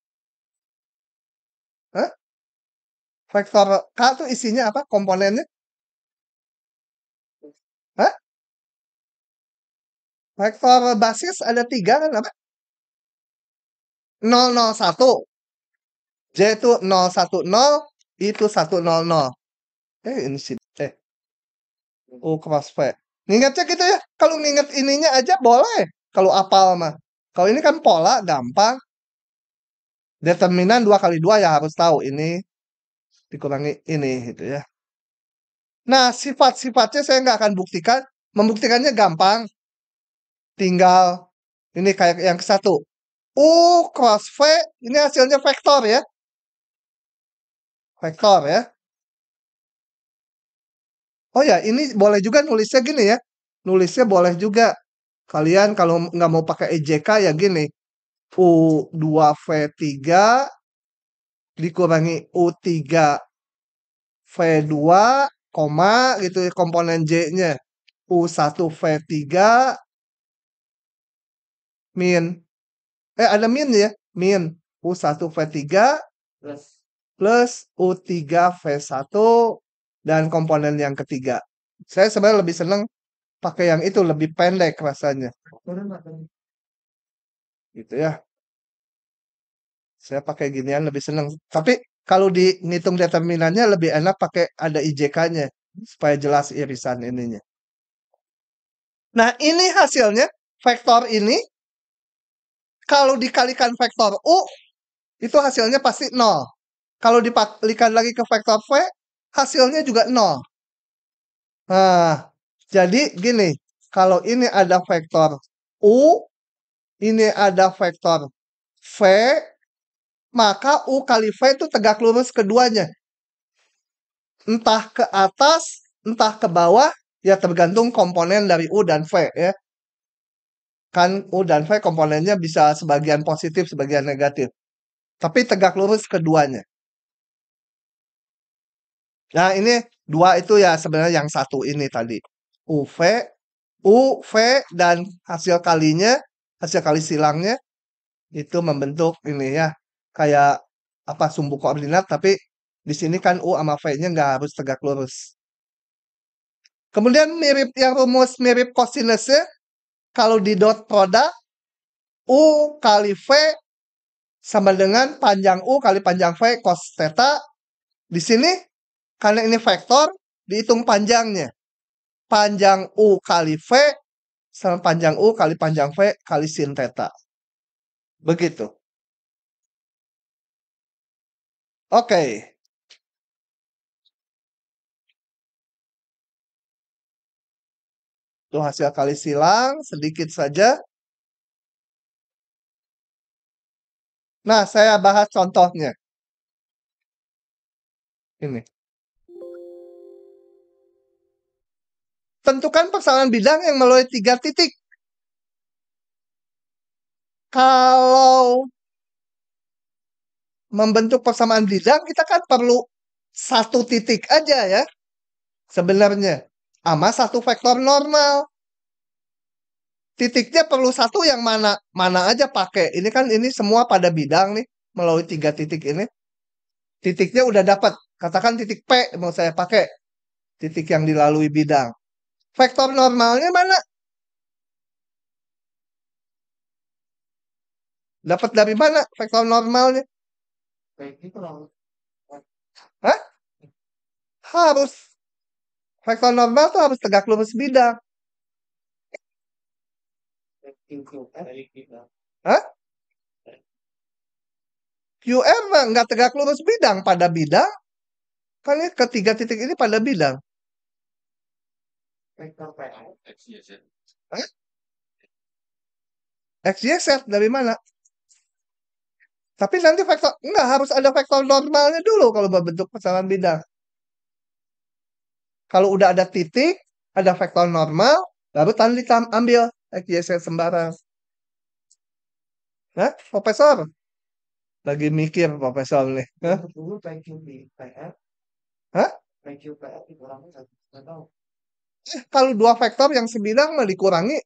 Hah? Vektor K itu isinya apa? Komponennya? Hah? Vektor basis ada 3 kan apa? 001. J itu 010, itu 100. Ini sih. U cross V. Ngingetnya gitu ya. Kalau nginget ininya aja boleh. Kalau apal mah. Kalau ini kan pola gampang. Determinan 2 kali 2 ya harus tahu. Ini dikurangi ini gitu ya. Nah sifat-sifatnya saya nggak akan buktikan. Membuktikannya gampang. Tinggal ini kayak yang ke satu. U cross V ini hasilnya vektor ya. Vektor ya. Oh ya, ini boleh juga nulisnya gini ya. Nulisnya boleh juga. Kalian kalau nggak mau pakai EJK ya gini. U2V3 dikurangi U3V2, koma gitu ya komponen J-nya. U1V3 min. Ada min ya. Min. U1V3 plus U3V1 dan komponen yang ketiga. Saya sebenarnya lebih senang pakai yang itu, lebih pendek rasanya. Gitu ya. Saya pakai ginian lebih senang. Tapi kalau dihitung determinannya lebih enak pakai ada IJK-nya. Supaya jelas irisan ininya. Nah ini hasilnya. Vektor ini. Kalau dikalikan vektor U. Itu hasilnya pasti 0. Kalau dikalikan lagi ke vektor V. Hasilnya juga 0. Nah, jadi gini, kalau ini ada vektor U, ini ada vektor V, maka U kali V itu tegak lurus keduanya. Entah ke atas, entah ke bawah, ya tergantung komponen dari U dan V ya. Kan U dan V komponennya bisa sebagian positif, sebagian negatif. Tapi tegak lurus keduanya. Nah ini dua itu ya sebenarnya yang satu ini tadi. UV dan hasil kalinya, hasil kali silangnya itu membentuk ini ya. Kayak apa sumbu koordinat tapi di sini kan U sama V-nya nggak harus tegak lurus. Kemudian mirip yang rumus mirip kosinusnya. Kalau di dot produk U kali V sama dengan panjang U kali panjang V cos theta. Di sini karena ini vektor dihitung panjangnya. Panjang U kali V sama panjang U kali panjang V kali sin theta. Begitu. Oke. Itu hasil kali silang sedikit saja. Nah, saya bahas contohnya. Ini. tentukan persamaan bidang yang melalui 3 titik. Kalau membentuk persamaan bidang, kita kan perlu 1 titik aja ya, sebenarnya. Sama 1 vektor normal. Titiknya perlu 1 yang mana aja pakai. Ini kan ini semua pada bidang nih, melalui 3 titik ini. Titiknya udah dapat. Katakan titik P mau saya pakai. Titik yang dilalui bidang. Vektor normalnya mana? Dapat dari mana vektor normalnya? Kayak gitu lah. Hah? Harus. Vektor normal tuh harus tegak lurus bidang. Hah? QR mah nggak tegak lurus bidang pada bidang. Kan ini ketiga titik ini pada bidang. Vektor PA. Hah? XYZ dari mana? Tapi nanti vektor, enggak harus ada vektor normalnya dulu kalau membentuk persamaan bidang. Kalau udah ada titik, ada vektor normal, baru tadi ambil XYZ sembarang. Hah? Profesor? Lagi mikir profesor nih. Hah? Dulu PQ PR. Hah? PQ PR dikurangin nggak tahu. Kalau 2 vektor yang sebidang mah dikurangi,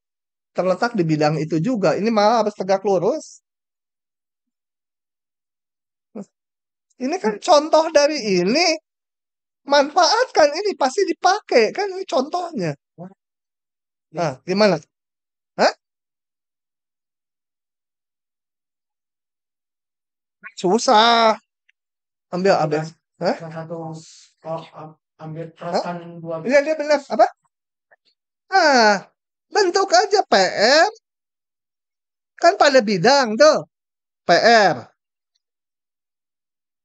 terletak di bidang itu juga. Ini malah harus tegak lurus. Ini kan contoh dari ini. Manfaatkan ini pasti dipakai. Kan ini contohnya. Nah, gimana? Hah? Susah. Ambil abis. Hah? Yang satu ambil Hah? teruskan 2 Iya, dia benar. Apa? Ah, bentuk aja PR. Kan pada bidang tuh. PR.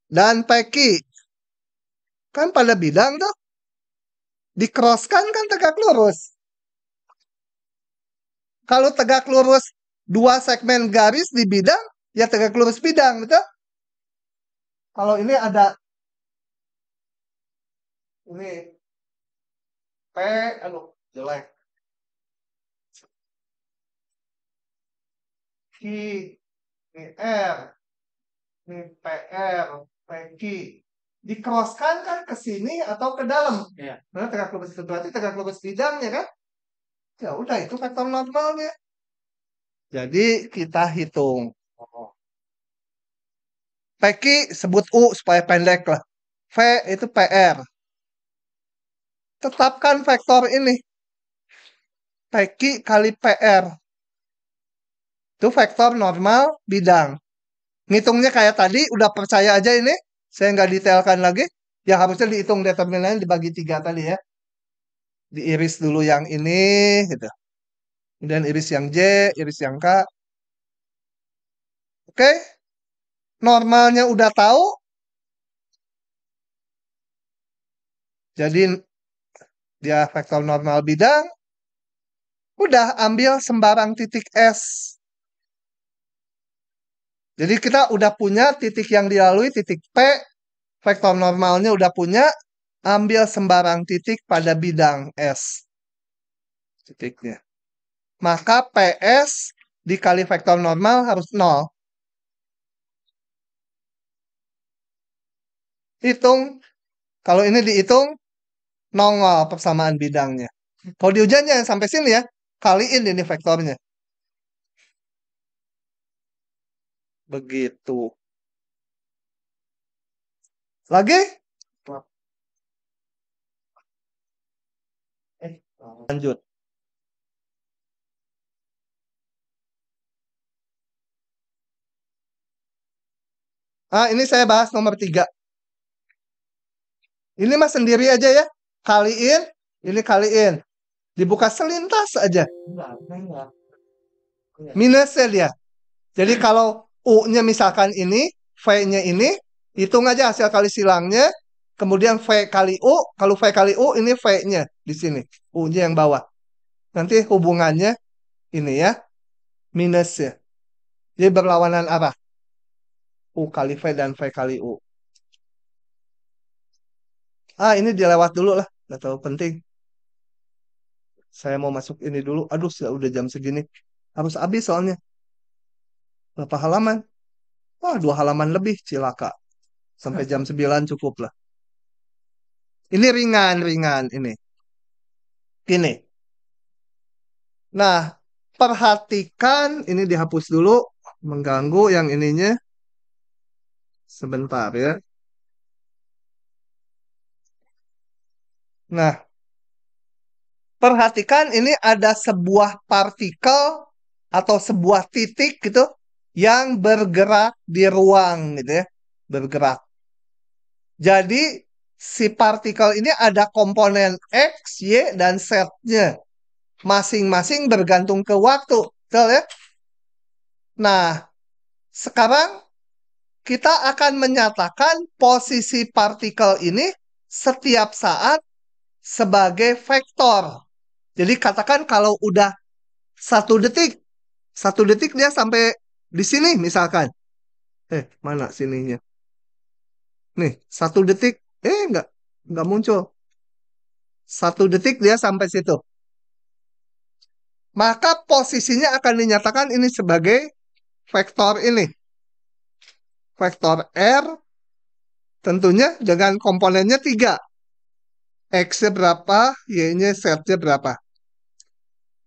Dan PQ. Kan pada bidang tuh. Di-crosskan kan tegak lurus. Kalau tegak lurus 2 segmen garis di bidang, ya tegak lurus bidang, betul? Kalau ini ada ini P, aduh, jelek. Q, ini R, ini PR, PQ. Di-crosskan kan ke sini atau ke dalam? Iya. Nah, tegak lurus itu berarti tegak lurus bidangnya kan? Ya udah, itu vektor normalnya. Jadi kita hitung. PQ sebut U supaya pendek lah. V itu PR. Tetapkan vektor ini. PQ kali PR. Itu vektor normal bidang. Ngitungnya kayak tadi, udah percaya aja ini. Saya nggak detailkan lagi. Ya harusnya dihitung determinan dibagi 3 tadi ya. Diiris dulu yang ini, gitu. Kemudian iris yang J, iris yang K. Oke? Normalnya udah tahu. Jadi dia vektor normal bidang. Udah ambil sembarang titik S. Jadi kita udah punya titik yang dilalui, titik P. Vektor normalnya udah punya. Ambil sembarang titik pada bidang S. Titiknya. Maka PS dikali vektor normal harus 0. Hitung. Kalau ini dihitung, nongol persamaan bidangnya. Kalau di ujiannya sampai sini ya, kaliin ini vektornya. Begitu. Lagi? Lanjut. Ini saya bahas nomor 3. Ini mah sendiri aja ya. Kaliin, ini kaliin. Dibuka selintas aja. Enggak. Minusnya dia. Jadi kalau U-nya misalkan ini, V-nya ini, hitung aja hasil kali silangnya. Kemudian V kali U, kalau V kali U, ini V-nya di sini. U-nya yang bawah. Nanti hubungannya ini ya, minusnya. Jadi berlawanan arah. U kali V dan V kali U. Ini dilewat dulu lah. Nggak terlalu penting. Saya mau masuk ini dulu. Aduh, udah jam segini. Harus habis soalnya. Berapa halaman? Wah, 2 halaman lebih, cilaka. Sampai jam 9 cukup lah. Ini ringan-ringan ini. Gini. Nah, perhatikan ini dihapus dulu. Mengganggu yang ininya. Sebentar ya. Nah, perhatikan ini ada sebuah partikel atau sebuah titik gitu yang bergerak di ruang gitu ya. Bergerak. Jadi si partikel ini ada komponen X, Y, dan Z-nya. Masing-masing bergantung ke waktu. Betul ya? Nah, sekarang kita akan menyatakan posisi partikel ini setiap saat sebagai vektor. Jadi katakan kalau udah 1 detik, 1 detik dia sampai di sini misalkan. Mana sininya? Nih, 1 detik. Nggak muncul. 1 detik dia sampai situ. Maka posisinya akan dinyatakan ini sebagai vektor ini. Vektor R tentunya dengan komponennya 3. X-nya berapa, Y-nya, Z-nya berapa.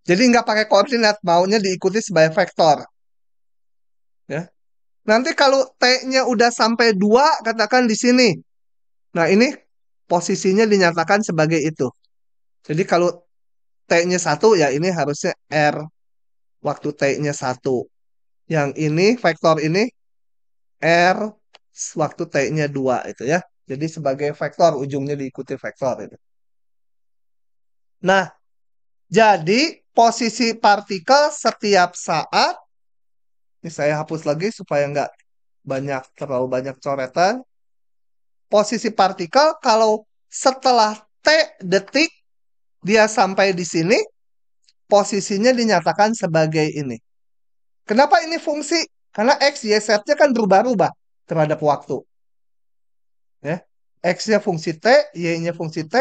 Jadi nggak pakai koordinat, maunya diikuti sebagai vektor. Ya. Nanti kalau T-nya udah sampai 2, katakan di sini. Nah, ini posisinya dinyatakan sebagai itu. Jadi kalau T-nya 1, ya ini harusnya R waktu T-nya 1. Yang ini, vektor ini, R waktu T-nya 2 itu ya. Jadi sebagai vektor, ujungnya diikuti vektor itu. Nah, jadi posisi partikel setiap saat, ini saya hapus lagi supaya nggak terlalu banyak coretan. Posisi partikel kalau setelah T detik dia sampai di sini, posisinya dinyatakan sebagai ini. Kenapa ini fungsi? Karena X, Y, Z-nya kan berubah-ubah terhadap waktu. Ya. X-nya fungsi T, Y-nya fungsi T,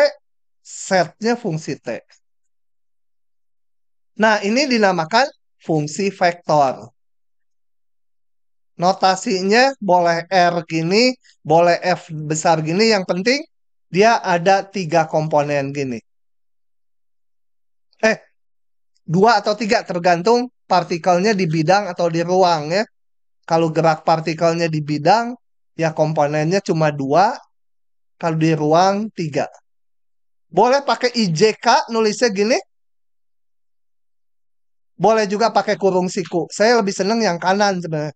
Z-nya fungsi T. Nah, ini dinamakan fungsi vektor. Notasinya boleh R gini, boleh F besar gini. Yang penting dia ada 3 komponen gini. 2 atau 3 tergantung partikelnya di bidang atau di ruang ya. Kalau gerak partikelnya di bidang, ya komponennya cuma 2. Kalau di ruang 3. Boleh pakai IJK nulisnya gini. Boleh juga pakai kurung siku. Saya lebih seneng yang kanan sebenarnya.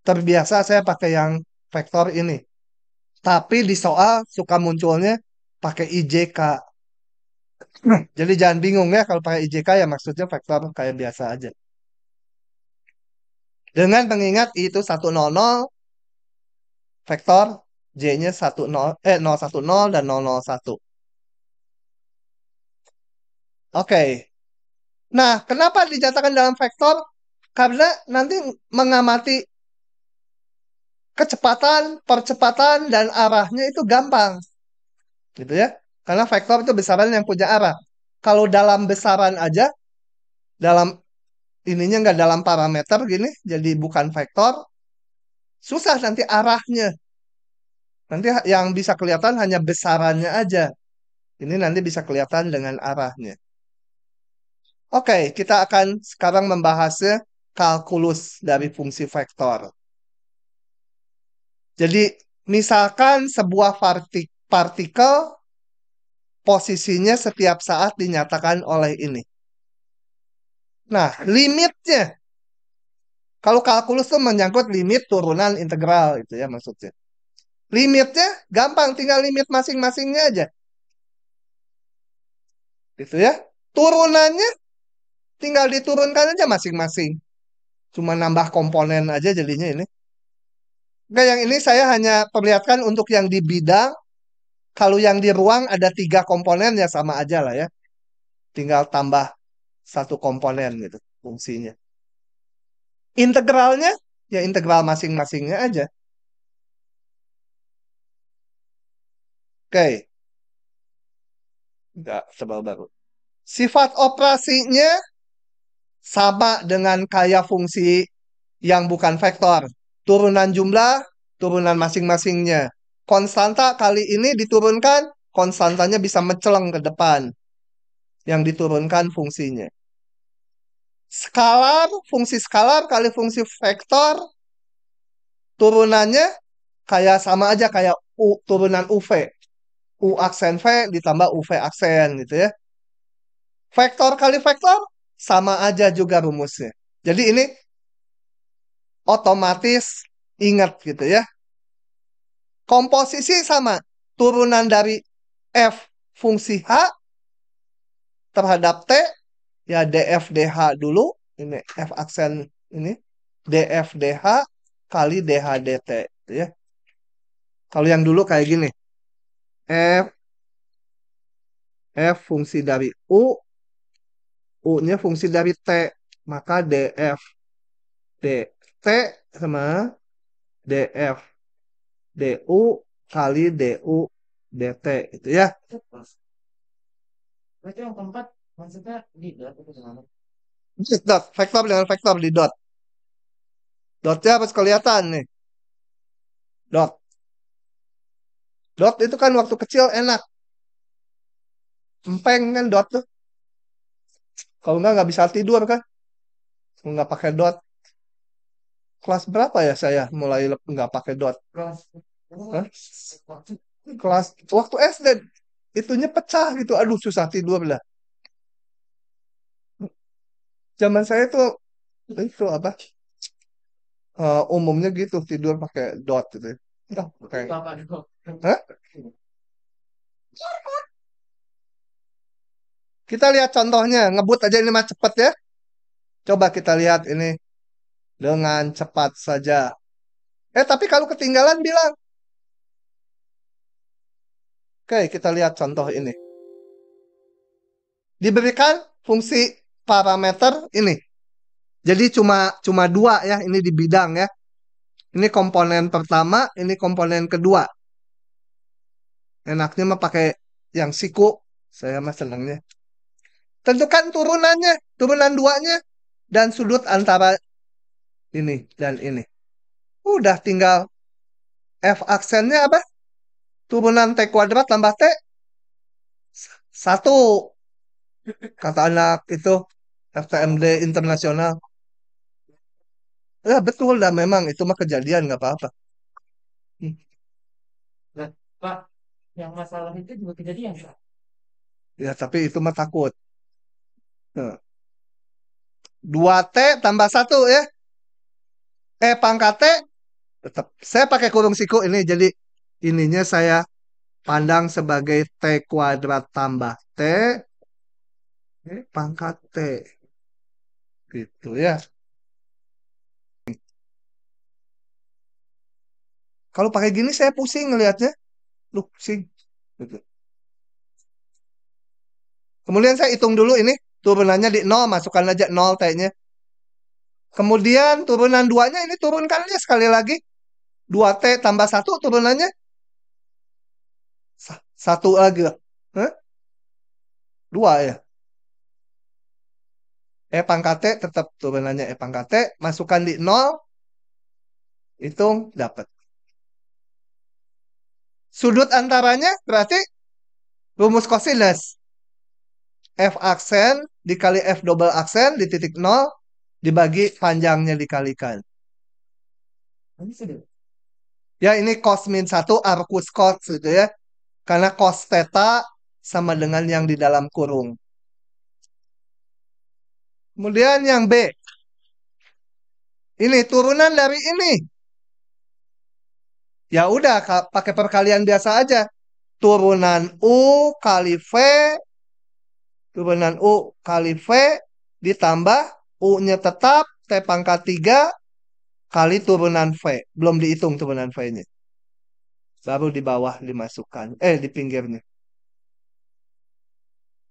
Terbiasa saya pakai yang vektor ini. Tapi di soal suka munculnya pakai IJK. Jadi jangan bingung ya kalau pakai IJK ya maksudnya vektor kayak biasa aja. Dengan mengingat itu 100 vektor J-nya 010 dan 001. Oke. Nah, kenapa dinyatakan dalam vektor? Karena nanti mengamati kecepatan, percepatan, dan arahnya itu gampang. Gitu ya. Karena vektor itu besaran yang punya arah. Kalau dalam besaran aja, dalam ininya nggak dalam parameter gini, jadi bukan vektor, susah nanti arahnya. Nanti yang bisa kelihatan hanya besarannya aja. Ini nanti bisa kelihatan dengan arahnya. Oke, kita akan sekarang membahasnya kalkulus dari fungsi vektor. Jadi, misalkan sebuah partikel posisinya setiap saat dinyatakan oleh ini. Nah, limitnya. Kalau kalkulus itu menyangkut limit turunan integral itu ya maksudnya. Limitnya gampang, tinggal limit masing-masingnya aja. Gitu ya. Turunannya tinggal diturunkan aja masing-masing. Cuma nambah komponen aja jadinya ini. Nah, yang ini saya hanya perlihatkan untuk yang di bidang. Kalau yang di ruang ada 3 komponen ya sama aja lah ya. Tinggal tambah 1 komponen gitu fungsinya. Integralnya ya integral masing-masingnya aja. Oke. Enggak, sebal baru. Sifat operasinya sama dengan kayak fungsi yang bukan vektor. Turunan jumlah, turunan masing-masingnya. Konstanta kali ini diturunkan, konstantanya bisa menceleng ke depan. Yang diturunkan fungsinya. Skalar, fungsi skalar kali fungsi vektor, turunannya kayak sama aja kayak turunan UV. U aksen V ditambah UV aksen gitu ya. Vektor kali vektor sama aja juga rumusnya. Jadi ini otomatis ingat gitu ya. Komposisi sama. Turunan dari F fungsi H terhadap T ya df dh dulu. Ini F aksen ini. Df dh kali dh dt gitu ya. Kalau yang dulu kayak gini. F F fungsi dari U, U-nya fungsi dari T. Maka df dt sama df du kali du dt itu ya. Berarti yang keempat maksudnya di dot itu gimana? Dot, vektor dengan vektor di dot. Dotnya harus kelihatan nih. Dot. Dot itu kan waktu kecil enak. Empeng kan dot tuh. Kalau nggak bisa tidur kan. Kalau nggak pakai dot. Kelas berapa ya saya mulai nggak pakai dot? Kelas. Hah? Kelas waktu SD itunya pecah gitu. Aduh susah tidur lah. Zaman saya tuh itu apa? Umumnya gitu tidur pakai dot gitu. Enggak, pakai. Itu apa dong? Hah? Kita lihat contohnya, ngebut aja ini mah cepet ya. Coba kita lihat ini dengan cepat saja. Tapi kalau ketinggalan bilang. Oke, kita lihat contoh ini. Diberikan fungsi parameter ini. Jadi cuma cuma dua ya, ini di bidang ya. Ini komponen pertama, ini komponen kedua. Enaknya mah pakai yang siku. Saya mah senangnya. Tentukan turunannya, turunan duanya, dan sudut antara ini dan ini. Udah tinggal F aksennya apa? Turunan T kuadrat tambah T. Satu. Kata anak itu FTMD internasional. Ya betul dah memang itu mah kejadian nggak apa-apa. Hmm. Nah, Pak, yang masalah itu juga kejadian, Pak. Ya tapi itu mah takut. Nah, 2T tambah satu ya. Pangkat T tetap. Saya pakai kurung siku ini jadi ininya saya pandang sebagai T kuadrat tambah T pangkat T. Gitu ya. Kalau pakai gini saya pusing ngelihatnya. Loh, pusing. Gitu. Kemudian saya hitung dulu ini. Turunannya di 0, masukkan aja 0 T-nya. Kemudian turunan 2-nya ini turunkan aja sekali lagi. 2T tambah 1 turunannya. Satu lagi. Hah? 2 ya. Pangkat T tetap turunannya pangkat T. Masukkan di 0. Hitung, dapat. Sudut antaranya berarti rumus kosinus. F aksen dikali F double aksen di titik 0 dibagi panjangnya dikalikan. Ini sudah. Ya ini cos min 1 arcus cos gitu ya. Karena cos theta sama dengan yang di dalam kurung. Kemudian yang B. Ini turunan dari ini. Ya udah pakai perkalian biasa aja. Turunan U kali V. Turunan U kali V ditambah U-nya tetap T pangkat 3 kali turunan V. Belum dihitung turunan V-nya. Baru di bawah dimasukkan. Di pinggirnya.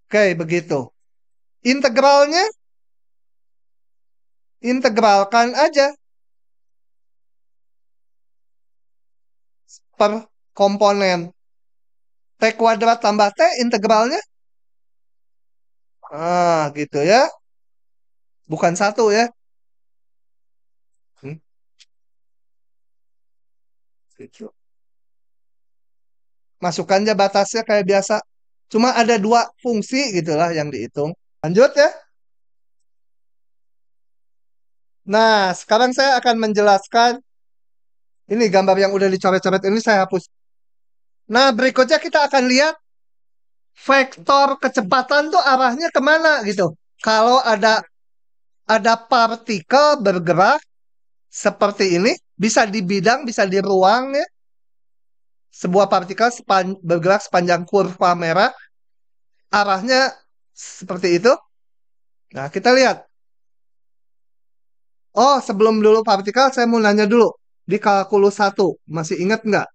Oke, begitu. Integralnya, integralkan aja per komponen. T kuadrat tambah T integralnya Ah, gitu ya. Bukan satu ya. Hmm, gitu. Masukkannya batasnya kayak biasa. Cuma ada dua fungsi gitulah yang dihitung. Lanjut ya. Nah, sekarang saya akan menjelaskan ini gambar yang udah dicoret-coret ini saya hapus. Nah, berikutnya kita akan lihat vektor kecepatan tuh arahnya kemana gitu. Kalau ada partikel bergerak seperti ini, bisa di bidang, bisa di ruang ya. Sebuah partikel bergerak sepanjang kurva merah, arahnya seperti itu. Nah, kita lihat. Oh, sebelum dulu partikel, saya mau nanya dulu. Di kalkulus 1, masih ingat nggak?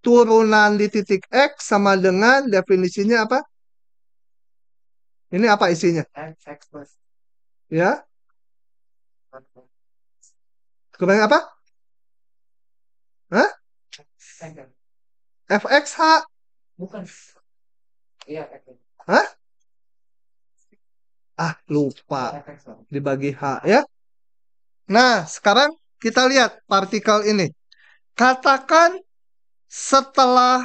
Turunan di titik X sama dengan definisinya apa? Ini apa isinya? X plus Ya, kebanyakan apa? Hah? X. FXH? Bukan. Iya, X. Hah? Ah, lupa. Iya, FX. Dibagi H ya. Nah, sekarang kita lihat partikel ini. Katakan setelah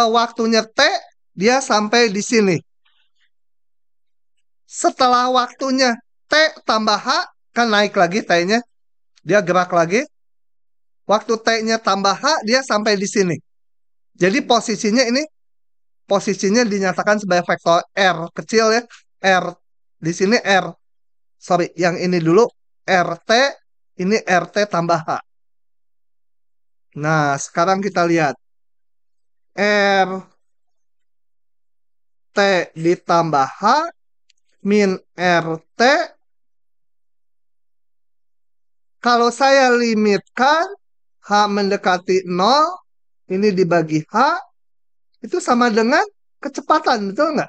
waktunya T, dia sampai di sini. Setelah waktunya T tambah H, kan naik lagi T-nya. Dia gerak lagi. Waktu T-nya tambah H, dia sampai di sini. Jadi posisinya ini, posisinya dinyatakan sebagai vektor R kecil ya. R. Di sini R. Sorry, yang ini dulu. RT, ini RT tambah H. Nah, sekarang kita lihat. RT ditambah H min RT. Kalau saya limitkan H mendekati 0, ini dibagi H, itu sama dengan kecepatan, betul nggak?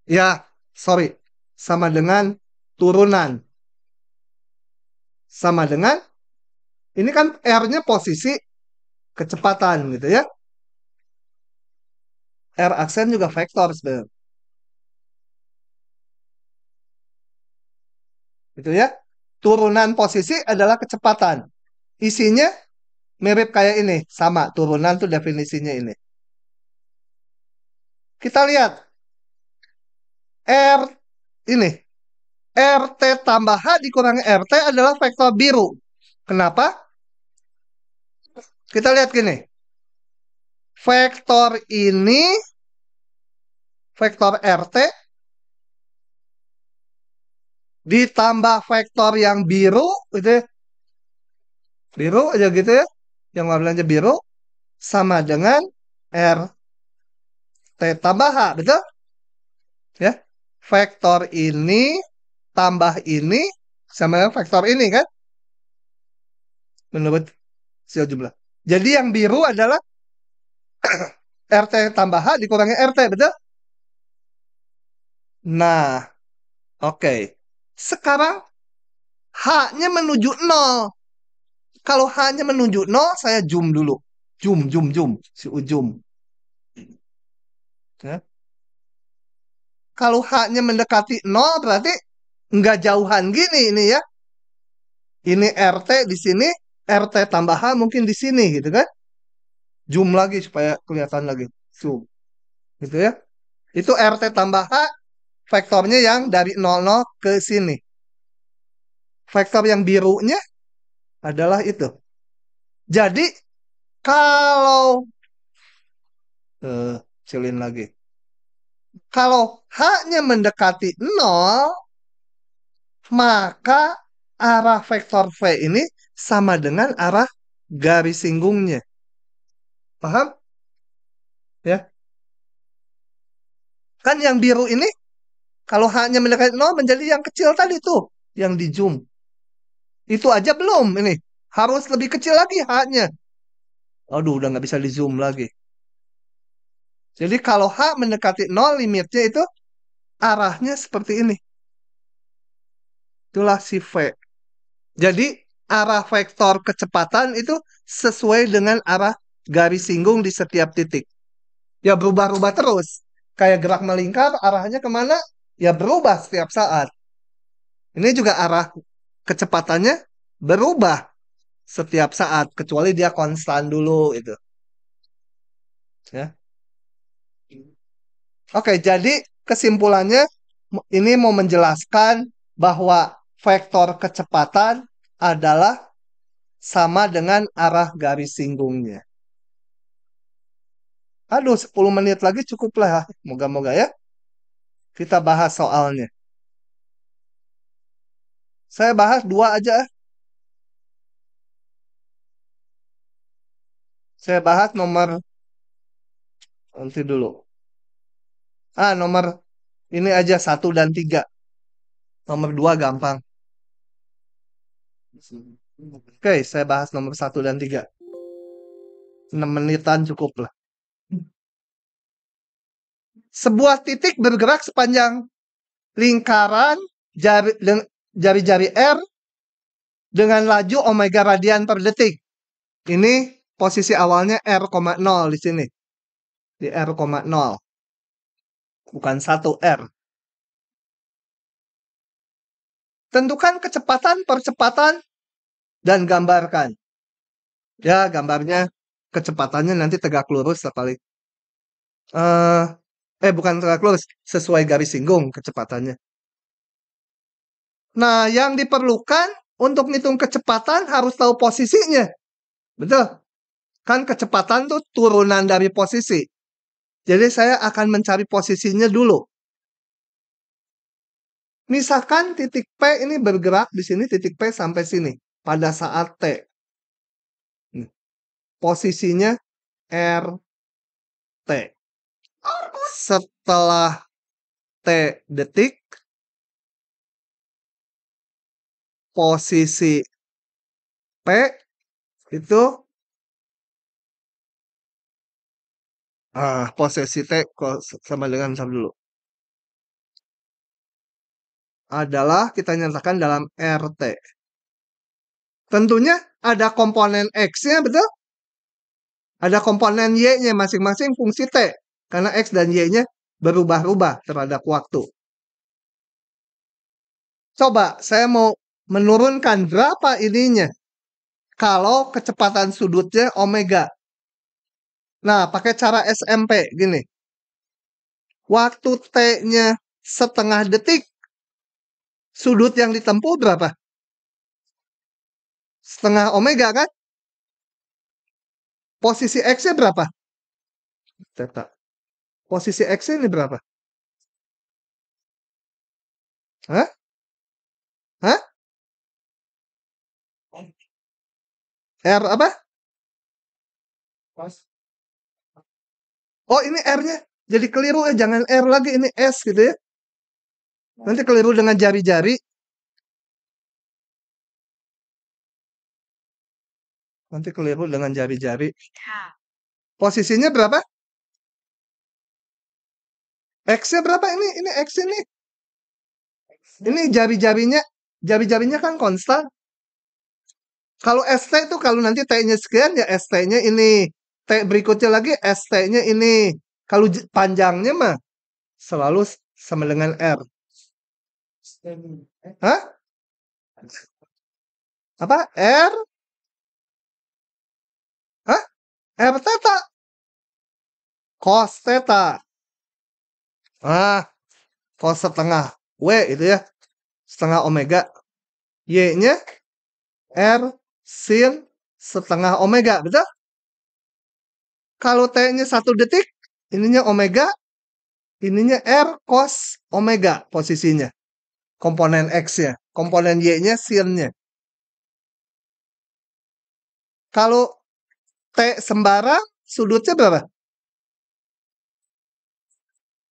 Ya, sorry. Sama dengan turunan. Sama dengan, ini kan R-nya posisi kecepatan gitu ya. R aksen juga vektor sebenarnya. Gitu ya. Turunan posisi adalah kecepatan. Isinya mirip kayak ini. Sama, turunan tuh definisinya ini. Kita lihat. R ini. RT tambah H dikurangi RT adalah vektor biru. Kenapa? Kita lihat gini. Vektor ini, vektor RT, ditambah vektor yang biru, gitu ya. Biru aja gitu ya. Yang warnanya biru, sama dengan RT tambah H, betul? Ya. Vektor ini tambah ini sama dengan vektor ini kan? Menurut sial jumlah. Jadi yang biru adalah RT tambah H dikurangi RT, betul? Nah, oke. Sekarang H-nya menuju 0. Kalau H-nya menuju 0, saya zoom dulu. Zoom, zoom, zoom. Si ujung. Ya. Kalau H-nya mendekati 0, berarti nggak jauhan gini ini ya. Ini RT di sini, RT tambah H mungkin di sini gitu kan. Zoom lagi supaya kelihatan lagi. Zoom. Gitu ya. Itu RT tambah H, vektornya yang dari 00 ke sini. Vektor yang birunya adalah itu. Jadi kalau cilin lagi. Kalau H-nya mendekati 0, maka arah vektor V ini sama dengan arah garis singgungnya. Paham? Ya. Kan yang biru ini kalau H-nya mendekati 0 menjadi yang kecil tadi tuh, yang di zoom. Itu aja belum ini. Harus lebih kecil lagi H-nya. Aduh, udah nggak bisa di zoom lagi. Jadi kalau H mendekati 0, limitnya itu arahnya seperti ini. Itulah si V. Jadi arah vektor kecepatan itu sesuai dengan arah garis singgung di setiap titik. Ya berubah-ubah terus. Kayak gerak melingkar, arahnya kemana? Ya berubah setiap saat. Ini juga arah kecepatannya berubah setiap saat, kecuali dia konstan dulu itu. Ya. Oke, jadi kesimpulannya ini mau menjelaskan bahwa vektor kecepatan adalah sama dengan arah garis singgungnya. Aduh, 10 menit lagi cukup lah. Moga-moga ya. Kita bahas soalnya. Saya bahas dua aja. Saya bahas nomor, nanti dulu. Nomor ini aja 1 dan 3. Nomor 2 gampang. Oke, saya bahas nomor 1 dan 3. 6 menitan cukup lah. Sebuah titik bergerak sepanjang lingkaran jari-jari R dengan laju omega radian per detik. Ini posisi awalnya R,0 di sini. Di R,0. Bukan 1 R. Tentukan kecepatan, percepatan, dan gambarkan. Ya, gambarnya kecepatannya nanti tegak lurus sekali. Bukan tegak lurus, sesuai garis singgung kecepatannya. Nah, yang diperlukan untuk ngitung kecepatan harus tahu posisinya. Betul? Kan kecepatan tuh turunan dari posisi. Jadi saya akan mencari posisinya dulu. Misalkan titik P ini bergerak di sini, titik P sampai sini. Pada saat T. Posisinya R, T. Setelah T detik, posisi P itu posisi T sama dengan dulu. Adalah kita nyatakan dalam RT. Tentunya ada komponen X-nya, betul? Ada komponen Y-nya masing-masing fungsi T. Karena X dan Y-nya berubah-ubah terhadap waktu. Coba saya mau menurunkan berapa ininya. Kalau kecepatan sudutnya omega. Nah, pakai cara SMP gini. Waktu T-nya setengah detik. Sudut yang ditempuh berapa? Setengah omega kan? Posisi X-nya berapa? Theta. Posisi X-nya ini berapa? Hah? Hah? R apa? Oh, ini R-nya. Jadi keliru ya, jangan R lagi, ini S gitu ya. Nanti keliru dengan jari-jari. Nanti keliru dengan jari-jari. Posisinya berapa? X-nya berapa ini? Ini X ini. Ini jari-jarinya kan konstan. Kalau ST itu kalau nanti T-nya sekian ya ST-nya ini. T berikutnya lagi ST-nya ini. Kalau panjangnya mah selalu sama dengan R. Hah? Apa? R? Hah? R theta. Cos theta. Cos setengah W itu ya. Setengah omega. Y-nya R sin setengah omega. Betul? Kalau T-nya 1 detik, ininya omega, ininya R cos omega posisinya. Komponen X-nya. Komponen Y-nya sin-nya. Kalau T sembarang, sudutnya berapa?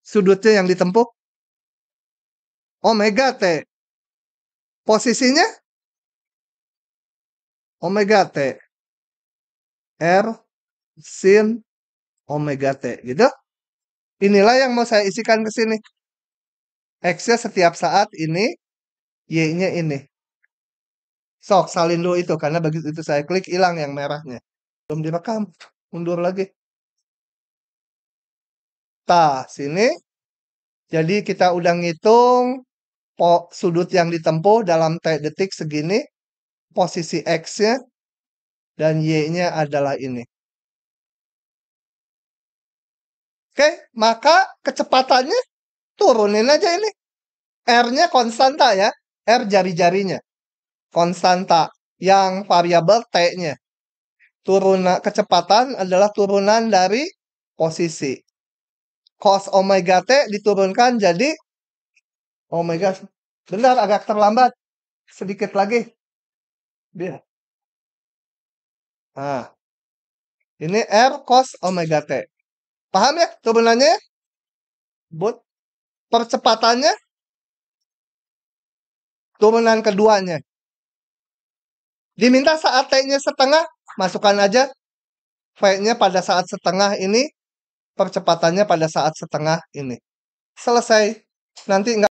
Sudutnya yang ditempuh? Omega T. Posisinya? Omega T. R sin omega T. Gitu. Inilah yang mau saya isikan ke sini. X-nya setiap saat ini, Y-nya ini. Sok, salin dulu itu. Karena begitu itu saya klik, hilang yang merahnya. Belum direkam. Mundur lagi. Tah, sini. Jadi kita udah ngitung sudut yang ditempuh dalam T detik segini. Posisi X-nya dan Y-nya adalah ini. Oke, maka kecepatannya turunin aja ini. R-nya konstanta ya. R jari-jarinya. Konstanta. Yang variabel T-nya. Kecepatan adalah turunan dari posisi. Cos omega T diturunkan jadi omega. Bentar, agak terlambat. Sedikit lagi. Dia. Nah. Ini R cos omega T. Paham ya turunannya? But. Percepatannya. Turunan keduanya. Diminta saat T-nya setengah. Masukkan aja. V-nya pada saat setengah ini. Percepatannya pada saat setengah ini. Selesai. Nanti